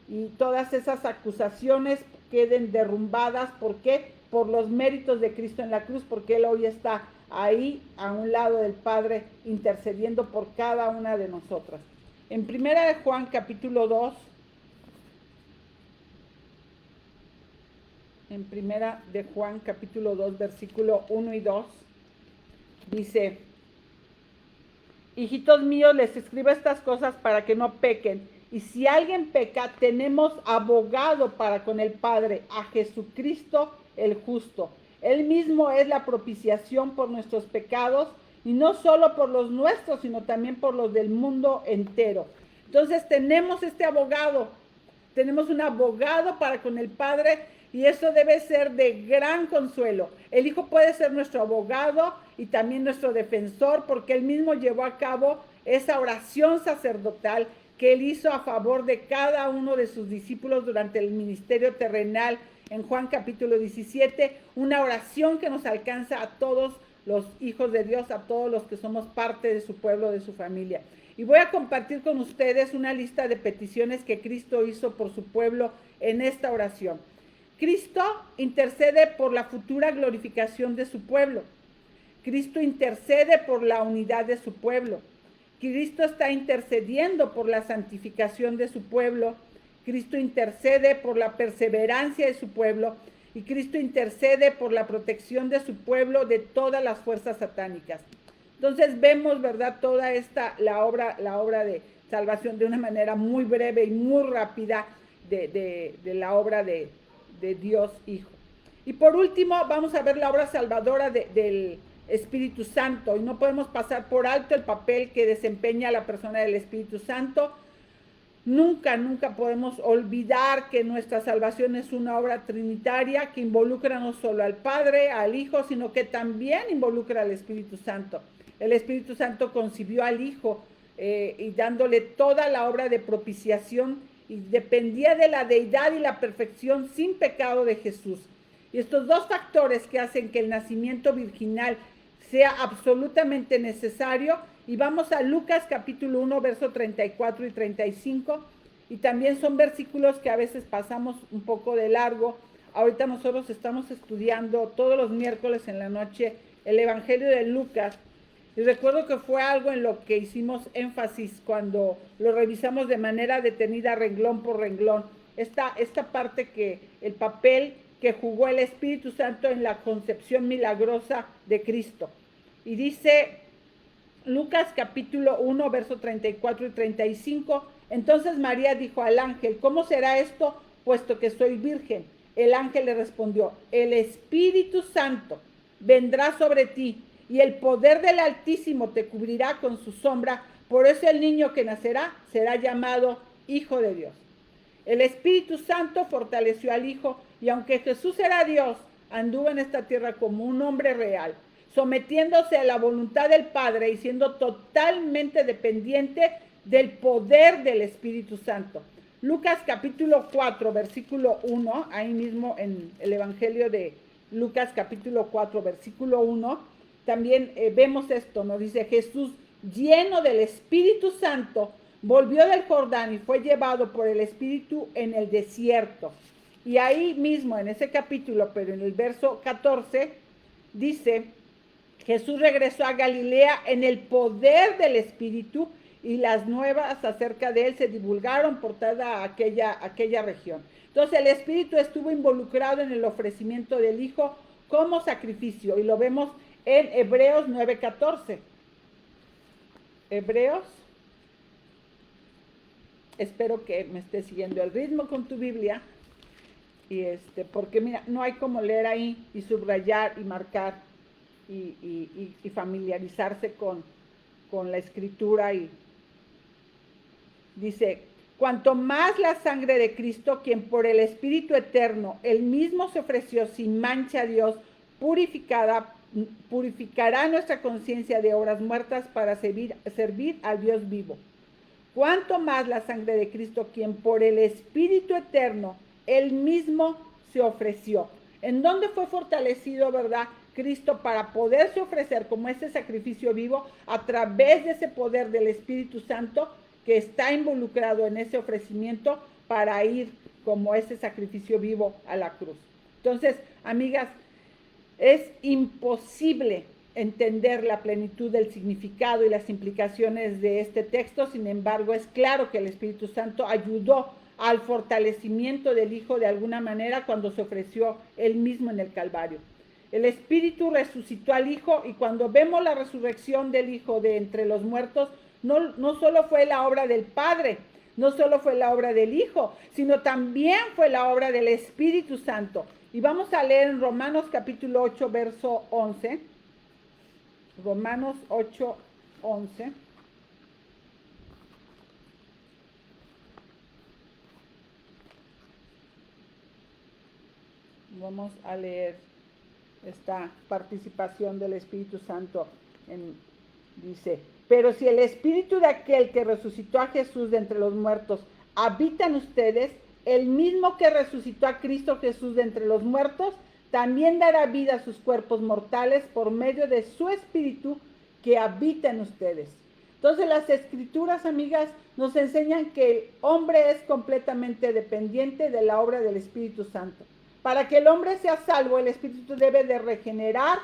Y todas esas acusaciones queden derrumbadas. ¿Por qué? Por los méritos de Cristo en la cruz, porque Él hoy está ahí a un lado del Padre intercediendo por cada una de nosotras. En Primera de Juan capítulo 2, en Primera de Juan capítulo 2, versículo 1 y 2, dice, hijitos míos, les escribo estas cosas para que no pequen. Y si alguien peca, tenemos abogado para con el Padre, a Jesucristo el justo. Él mismo es la propiciación por nuestros pecados, y no solo por los nuestros, sino también por los del mundo entero. Entonces tenemos este abogado, tenemos un abogado para con el Padre, y eso debe ser de gran consuelo. El Hijo puede ser nuestro abogado y también nuestro defensor, porque Él mismo llevó a cabo esa oración sacerdotal que Él hizo a favor de cada uno de sus discípulos durante el ministerio terrenal en Juan capítulo 17, una oración que nos alcanza a todos los hijos de Dios, a todos los que somos parte de su pueblo, de su familia. Y voy a compartir con ustedes una lista de peticiones que Cristo hizo por su pueblo en esta oración. Cristo intercede por la futura glorificación de su pueblo. Cristo intercede por la unidad de su pueblo. Cristo está intercediendo por la santificación de su pueblo. Cristo intercede por la perseverancia de su pueblo. Y Cristo intercede por la protección de su pueblo de todas las fuerzas satánicas. Entonces vemos, ¿verdad?, toda esta, la obra de salvación de una manera muy breve y muy rápida de la obra de Dios Hijo. Y por último, vamos a ver la obra salvadora del Espíritu Santo, y no podemos pasar por alto el papel que desempeña la persona del Espíritu Santo. Nunca podemos olvidar que nuestra salvación es una obra trinitaria que involucra no solo al Padre, al Hijo, sino que también involucra al Espíritu Santo. El Espíritu Santo concibió al Hijo y dándole toda la obra de propiciación, y dependía de la deidad y la perfección sin pecado de Jesús. Y estos dos factores que hacen que el nacimiento virginal sea absolutamente necesario. Y vamos a Lucas capítulo 1, verso 34 y 35. Y también son versículos que a veces pasamos un poco de largo. Ahorita nosotros estamos estudiando todos los miércoles en la noche el Evangelio de Lucas. Y recuerdo que fue algo en lo que hicimos énfasis cuando lo revisamos de manera detenida, renglón por renglón. Esta parte que el papel que jugó el Espíritu Santo en la concepción milagrosa de Cristo. Y dice Lucas capítulo 1, verso 34 y 35. Entonces María dijo al ángel, ¿cómo será esto, puesto que soy virgen? El ángel le respondió, el Espíritu Santo vendrá sobre ti, y el poder del Altísimo te cubrirá con su sombra. Por eso el niño que nacerá será llamado Hijo de Dios. El Espíritu Santo fortaleció al Hijo Y aunque Jesús era Dios, anduvo en esta tierra como un hombre real, sometiéndose a la voluntad del Padre y siendo totalmente dependiente del poder del Espíritu Santo. Lucas capítulo 4, versículo 1, ahí mismo en el Evangelio de Lucas capítulo 4, versículo 1, también vemos esto, nos dice: Jesús, lleno del Espíritu Santo, volvió del Jordán y fue llevado por el Espíritu en el desierto. Y ahí mismo, en ese capítulo, pero en el verso 14, dice: Jesús regresó a Galilea en el poder del Espíritu, y las nuevas acerca de él se divulgaron por toda aquella región. Entonces el Espíritu estuvo involucrado en el ofrecimiento del Hijo como sacrificio, y lo vemos en Hebreos 9:14. Hebreos, espero que me estés siguiendo el ritmo con tu Biblia, y porque mira, no hay como leer ahí y subrayar y marcar y familiarizarse con la escritura. Y dice: cuanto más la sangre de Cristo, quien por el Espíritu eterno, él mismo se ofreció sin mancha a Dios, purificará nuestra conciencia de obras muertas para servir al Dios vivo. Cuanto más la sangre de Cristo, quien por el Espíritu eterno, él mismo se ofreció. ¿En dónde fue fortalecido, verdad, Cristo para poderse ofrecer como ese sacrificio vivo? A través de ese poder del Espíritu Santo que está involucrado en ese ofrecimiento para ir como ese sacrificio vivo a la cruz. Entonces, amigas, es imposible entender la plenitud del significado y las implicaciones de este texto. Sin embargo, es claro que el Espíritu Santo ayudó al fortalecimiento del Hijo de alguna manera cuando se ofreció él mismo en el Calvario. El Espíritu resucitó al Hijo, y cuando vemos la resurrección del Hijo de entre los muertos, no solo fue la obra del Padre, no solo fue la obra del Hijo, sino también fue la obra del Espíritu Santo. Y vamos a leer en Romanos capítulo 8, verso 11. Romanos 8, 11. Vamos a leer esta participación del Espíritu Santo. Dice: pero si el Espíritu de aquel que resucitó a Jesús de entre los muertos habita en ustedes, el mismo que resucitó a Cristo Jesús de entre los muertos, también dará vida a sus cuerpos mortales por medio de su Espíritu que habita en ustedes. Entonces las Escrituras, amigas, nos enseñan que el hombre es completamente dependiente de la obra del Espíritu Santo. Para que el hombre sea salvo, el Espíritu debe de regenerar,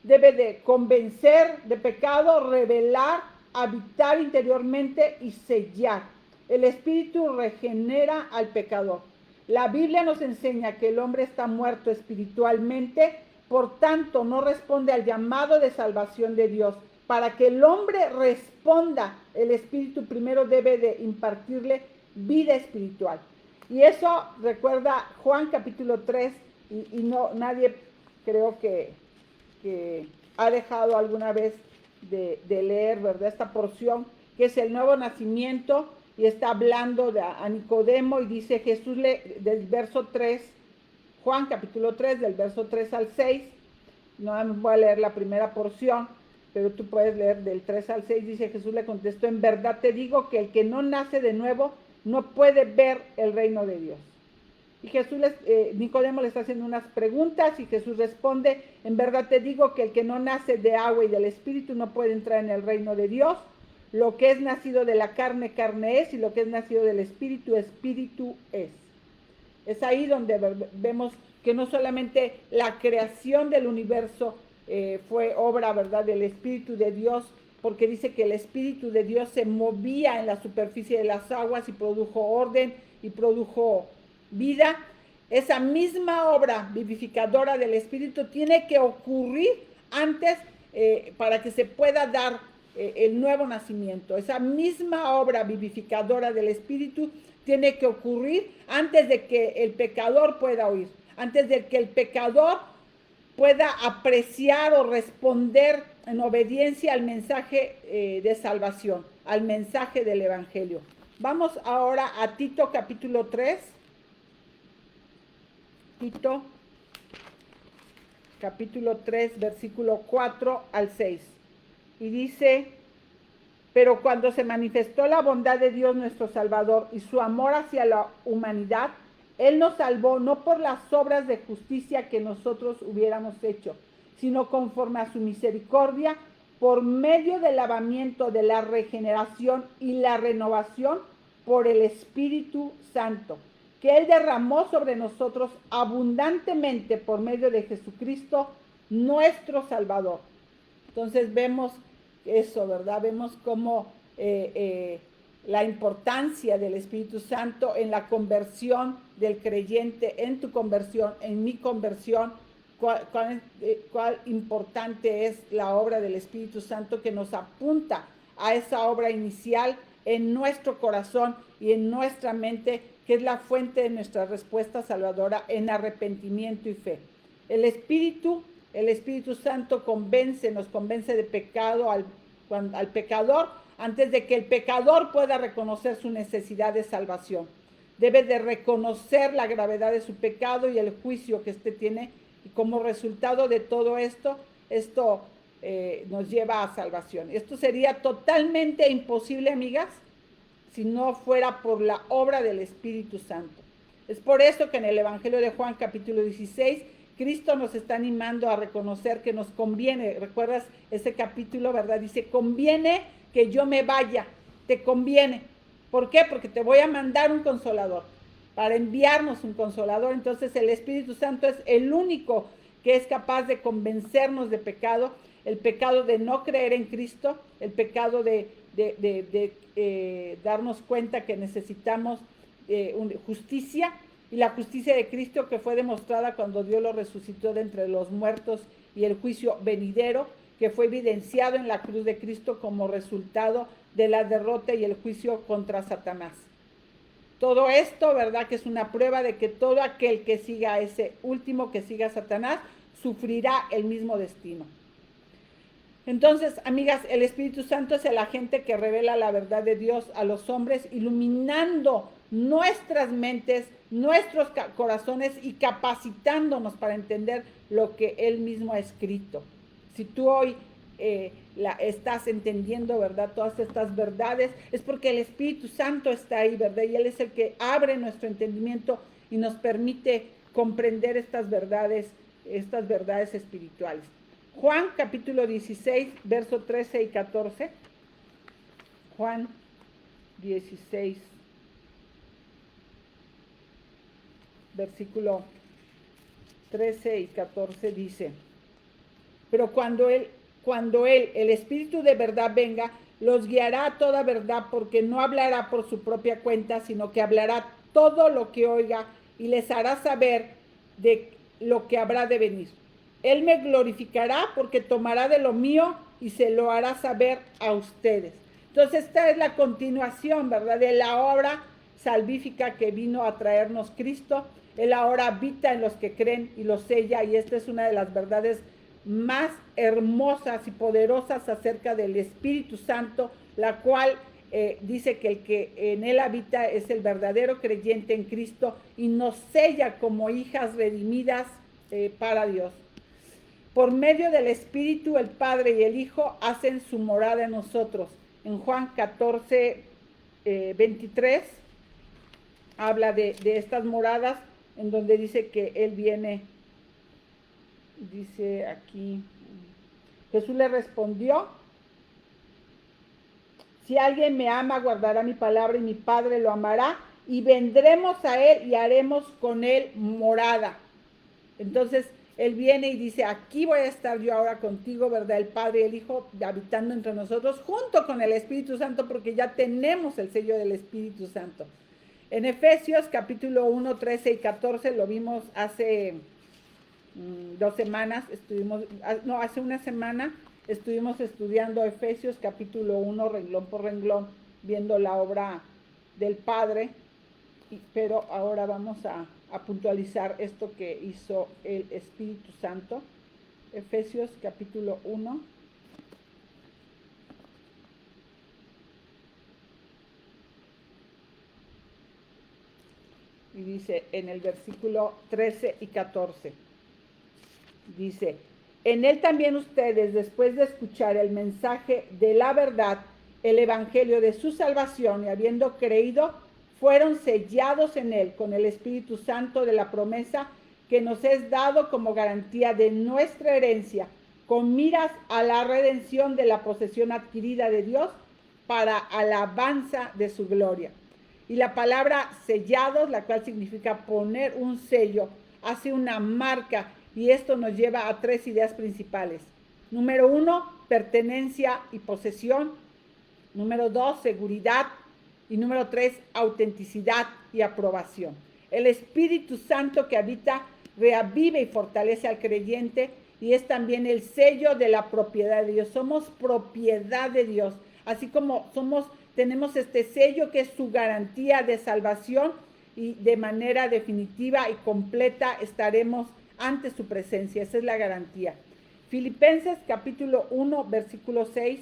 debe de convencer de pecado, revelar, habitar interiormente y sellar. El Espíritu regenera al pecador. La Biblia nos enseña que el hombre está muerto espiritualmente, por tanto no responde al llamado de salvación de Dios. Para que el hombre responda, el Espíritu primero debe de impartirle vida espiritual. Y eso recuerda Juan capítulo 3, y no, nadie creo que ha dejado alguna vez de leer, ¿verdad?, esta porción, que es el nuevo nacimiento, y está hablando a Nicodemo, y dice Jesús del verso 3, Juan capítulo 3, del verso 3 al 6, no voy a leer la primera porción, pero tú puedes leer del 3 al 6, dice: Jesús le contestó: en verdad te digo que el que no nace de nuevo no puede ver el reino de Dios. Y Nicodemo le está haciendo unas preguntas, y Jesús responde: en verdad te digo que el que no nace de agua y del Espíritu no puede entrar en el reino de Dios. Lo que es nacido de la carne, carne es, y lo que es nacido del Espíritu, Espíritu es. Es ahí donde vemos que no solamente la creación del universo fue obra, ¿verdad?, del Espíritu de Dios, porque dice que el Espíritu de Dios se movía en la superficie de las aguas y produjo orden y produjo vida. Esa misma obra vivificadora del Espíritu tiene que ocurrir antes para que se pueda dar el nuevo nacimiento. Esa misma obra vivificadora del Espíritu tiene que ocurrir antes de que el pecador pueda oír, antes de que el pecador pueda apreciar o responder en obediencia al mensaje de salvación, al mensaje del Evangelio. Vamos ahora a Tito capítulo 3. Tito, capítulo 3, versículo 4 al 6. Y dice: pero cuando se manifestó la bondad de Dios nuestro Salvador y su amor hacia la humanidad, Él nos salvó no por las obras de justicia que nosotros hubiéramos hecho, sino conforme a su misericordia, por medio del lavamiento de la regeneración y la renovación por el Espíritu Santo, que Él derramó sobre nosotros abundantemente por medio de Jesucristo, nuestro Salvador. Entonces vemos eso, ¿verdad? Vemos cómo la importancia del Espíritu Santo en la conversión del creyente, en tu conversión, en mi conversión, cuál importante es la obra del Espíritu Santo que nos apunta a esa obra inicial en nuestro corazón y en nuestra mente, que es la fuente de nuestra respuesta salvadora en arrepentimiento y fe. El Espíritu Santo nos convence de pecado al pecador antes de que el pecador pueda reconocer su necesidad de salvación. Debe de reconocer la gravedad de su pecado y el juicio que éste tiene, y como resultado de todo esto nos lleva a salvación. Esto sería totalmente imposible, amigas, si no fuera por la obra del Espíritu Santo. Es por eso que en el Evangelio de Juan, capítulo 16, Cristo nos está animando a reconocer que nos conviene. ¿Recuerdas ese capítulo, verdad? Dice: conviene que yo me vaya, te conviene. ¿Por qué? Porque te voy a mandar un consolador, para enviarnos un consolador. Entonces el Espíritu Santo es el único que es capaz de convencernos de pecado, el pecado de no creer en Cristo, el pecado de darnos cuenta que necesitamos justicia, y la justicia de Cristo que fue demostrada cuando Dios lo resucitó de entre los muertos, y el juicio venidero que fue evidenciado en la cruz de Cristo como resultado de la derrota y el juicio contra Satanás. Todo esto, ¿verdad?, que es una prueba de que todo aquel que siga a ese último, que siga a Satanás, sufrirá el mismo destino. Entonces, amigas, el Espíritu Santo es el agente que revela la verdad de Dios a los hombres, iluminando nuestras mentes, nuestros corazones y capacitándonos para entender lo que Él mismo ha escrito. Si tú hoy estás entendiendo, ¿verdad?, todas estas verdades, es porque el Espíritu Santo está ahí, ¿verdad? Y Él es el que abre nuestro entendimiento y nos permite comprender estas verdades espirituales. Juan capítulo 16, verso 13 y 14. Juan 16, versículo 13 y 14 dice: pero cuando él, el Espíritu de verdad venga, los guiará a toda verdad, porque no hablará por su propia cuenta, sino que hablará todo lo que oiga y les hará saber de lo que habrá de venir. Él me glorificará porque tomará de lo mío y se lo hará saber a ustedes. Entonces esta es la continuación, ¿verdad?, de la obra salvífica que vino a traernos Cristo. Él ahora habita en los que creen y los sella, y esta es una de las verdades más hermosas y poderosas acerca del Espíritu Santo, la cual dice que el que en él habita es el verdadero creyente en Cristo y nos sella como hijas redimidas para Dios. Por medio del Espíritu, el Padre y el Hijo hacen su morada en nosotros. En Juan 14, 23, habla de estas moradas, en donde dice que Él viene. Dice aquí, Jesús le respondió: si alguien me ama, guardará mi palabra, y mi Padre lo amará, y vendremos a Él y haremos con Él morada. Entonces, Él viene y dice: aquí voy a estar yo ahora contigo, ¿verdad? El Padre y el Hijo habitando entre nosotros, junto con el Espíritu Santo, porque ya tenemos el sello del Espíritu Santo. En Efesios capítulo 1, 13 y 14, lo vimos hace 2 semanas, hace una semana estuvimos estudiando Efesios capítulo 1, renglón por renglón, viendo la obra del Padre, pero ahora vamos a puntualizar esto que hizo el Espíritu Santo. Efesios capítulo 1. y dice en el versículo 13 y 14, dice, en él también ustedes, después de escuchar el mensaje de la verdad, el evangelio de su salvación, y habiendo creído, fueron sellados en él con el Espíritu Santo de la promesa que nos es dado como garantía de nuestra herencia, con miras a la redención de la posesión adquirida de Dios para alabanza de su gloria. Y la palabra sellados, la cual significa poner un sello, hace una marca, y esto nos lleva a 3 ideas principales. Número 1, pertenencia y posesión. Número 2, seguridad. Y número 3, autenticidad y aprobación. El Espíritu Santo que habita reavive y fortalece al creyente, y es también el sello de la propiedad de Dios. Somos propiedad de Dios, así como tenemos este sello que es su garantía de salvación, y de manera definitiva y completa estaremos ante su presencia. Esa es la garantía. Filipenses capítulo 1, versículo 6.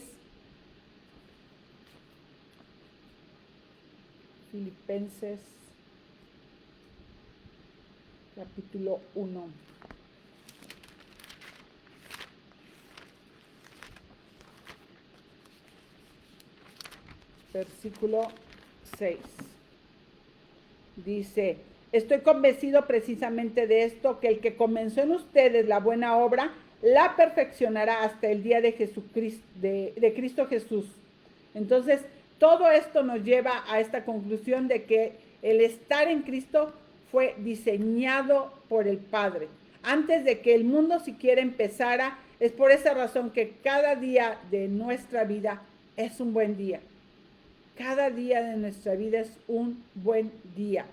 Filipenses capítulo 1. Versículo 6. Dice, estoy convencido precisamente de esto, que el que comenzó en ustedes la buena obra, la perfeccionará hasta el día de Jesucristo, de Cristo Jesús. Entonces, todo esto nos lleva a esta conclusión de que el estar en Cristo fue diseñado por el Padre. Antes de que el mundo siquiera empezara, es por esa razón que cada día de nuestra vida es un buen día. Cada día de nuestra vida es un buen día.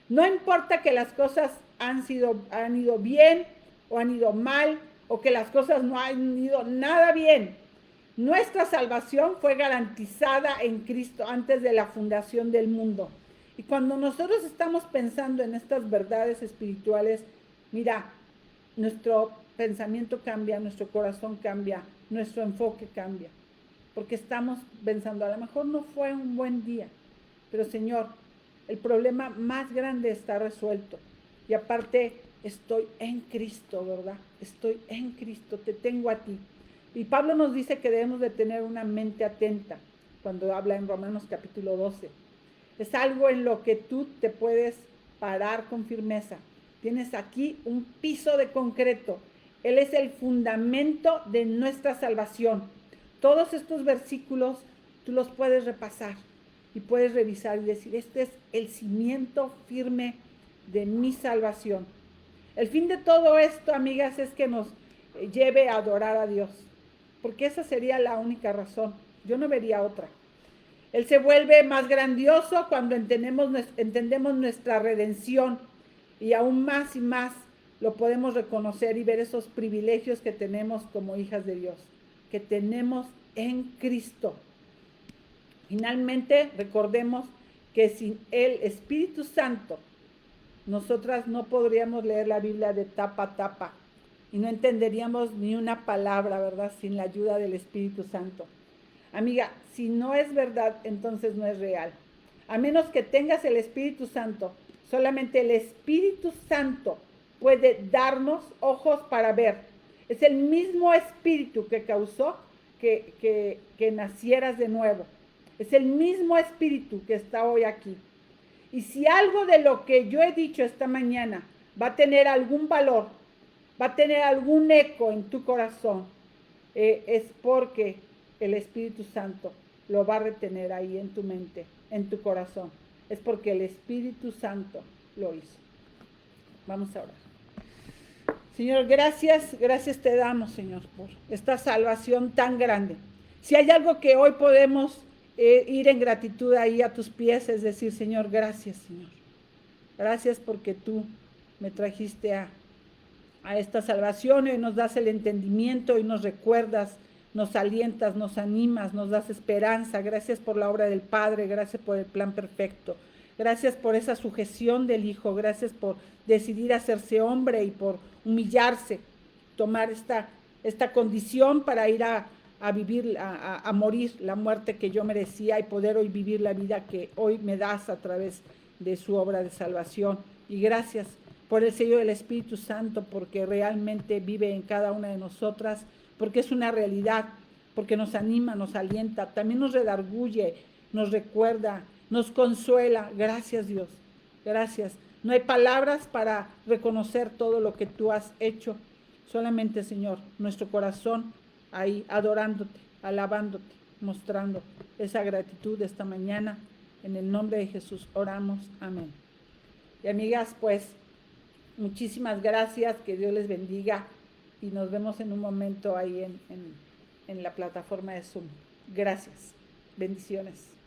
No importa que las cosas han ido bien o han ido mal, o que las cosas no han ido nada bien. Nuestra salvación fue garantizada en Cristo antes de la fundación del mundo. Y cuando nosotros estamos pensando en estas verdades espirituales, mira, nuestro pensamiento cambia, nuestro corazón cambia, nuestro enfoque cambia. Porque estamos pensando, a lo mejor no fue un buen día, pero Señor, el problema más grande está resuelto. Y aparte, estoy en Cristo, ¿verdad? Estoy en Cristo, te tengo a ti. Y Pablo nos dice que debemos de tener una mente atenta cuando habla en Romanos capítulo 12. Es algo en lo que tú te puedes parar con firmeza. Tienes aquí un piso de concreto. Él es el fundamento de nuestra salvación. Todos estos versículos tú los puedes repasar y puedes revisar y decir, este es el cimiento firme de mi salvación. El fin de todo esto, amigas, es que nos lleve a adorar a Dios, porque esa sería la única razón. Yo no vería otra. Él se vuelve más grandioso cuando entendemos nuestra redención, y aún más y más lo podemos reconocer y ver esos privilegios que tenemos como hijas de Dios, que tenemos en Cristo. Finalmente, recordemos que sin el Espíritu Santo, nosotras no podríamos leer la Biblia de tapa a tapa y no entenderíamos ni una palabra, ¿verdad? Sin la ayuda del Espíritu Santo. Amiga, si no es verdad, entonces no es real. A menos que tengas el Espíritu Santo, solamente el Espíritu Santo puede darnos ojos para ver. Es el mismo Espíritu que causó que nacieras de nuevo. Es el mismo Espíritu que está hoy aquí. Y si algo de lo que yo he dicho esta mañana va a tener algún valor, va a tener algún eco en tu corazón, es porque el Espíritu Santo lo va a retener ahí en tu mente, en tu corazón. Es porque el Espíritu Santo lo hizo. Vamos a orar. Señor, gracias te damos, Señor, por esta salvación tan grande. Si hay algo que hoy podemos ir en gratitud ahí a tus pies, es decir, Señor, gracias, Señor. Gracias porque tú me trajiste a esta salvación, y nos das el entendimiento y nos recuerdas, nos alientas, nos animas, nos das esperanza. Gracias por la obra del Padre, gracias por el plan perfecto. Gracias por esa sujeción del Hijo, gracias por decidir hacerse hombre y por humillarse, tomar esta condición para ir a vivir, a morir la muerte que yo merecía, y poder hoy vivir la vida que hoy me das a través de su obra de salvación. Y gracias por el sello del Espíritu Santo, porque realmente vive en cada una de nosotras, porque es una realidad, porque nos anima, nos alienta, también nos redarguye, nos recuerda, nos consuela. Gracias, Dios, gracias. No hay palabras para reconocer todo lo que tú has hecho. Solamente, Señor, nuestro corazón ahí adorándote, alabándote, mostrando esa gratitud esta mañana. En el nombre de Jesús oramos. Amén. Y amigas, pues, muchísimas gracias. Que Dios les bendiga. Y nos vemos en un momento ahí en la plataforma de Zoom. Gracias. Bendiciones.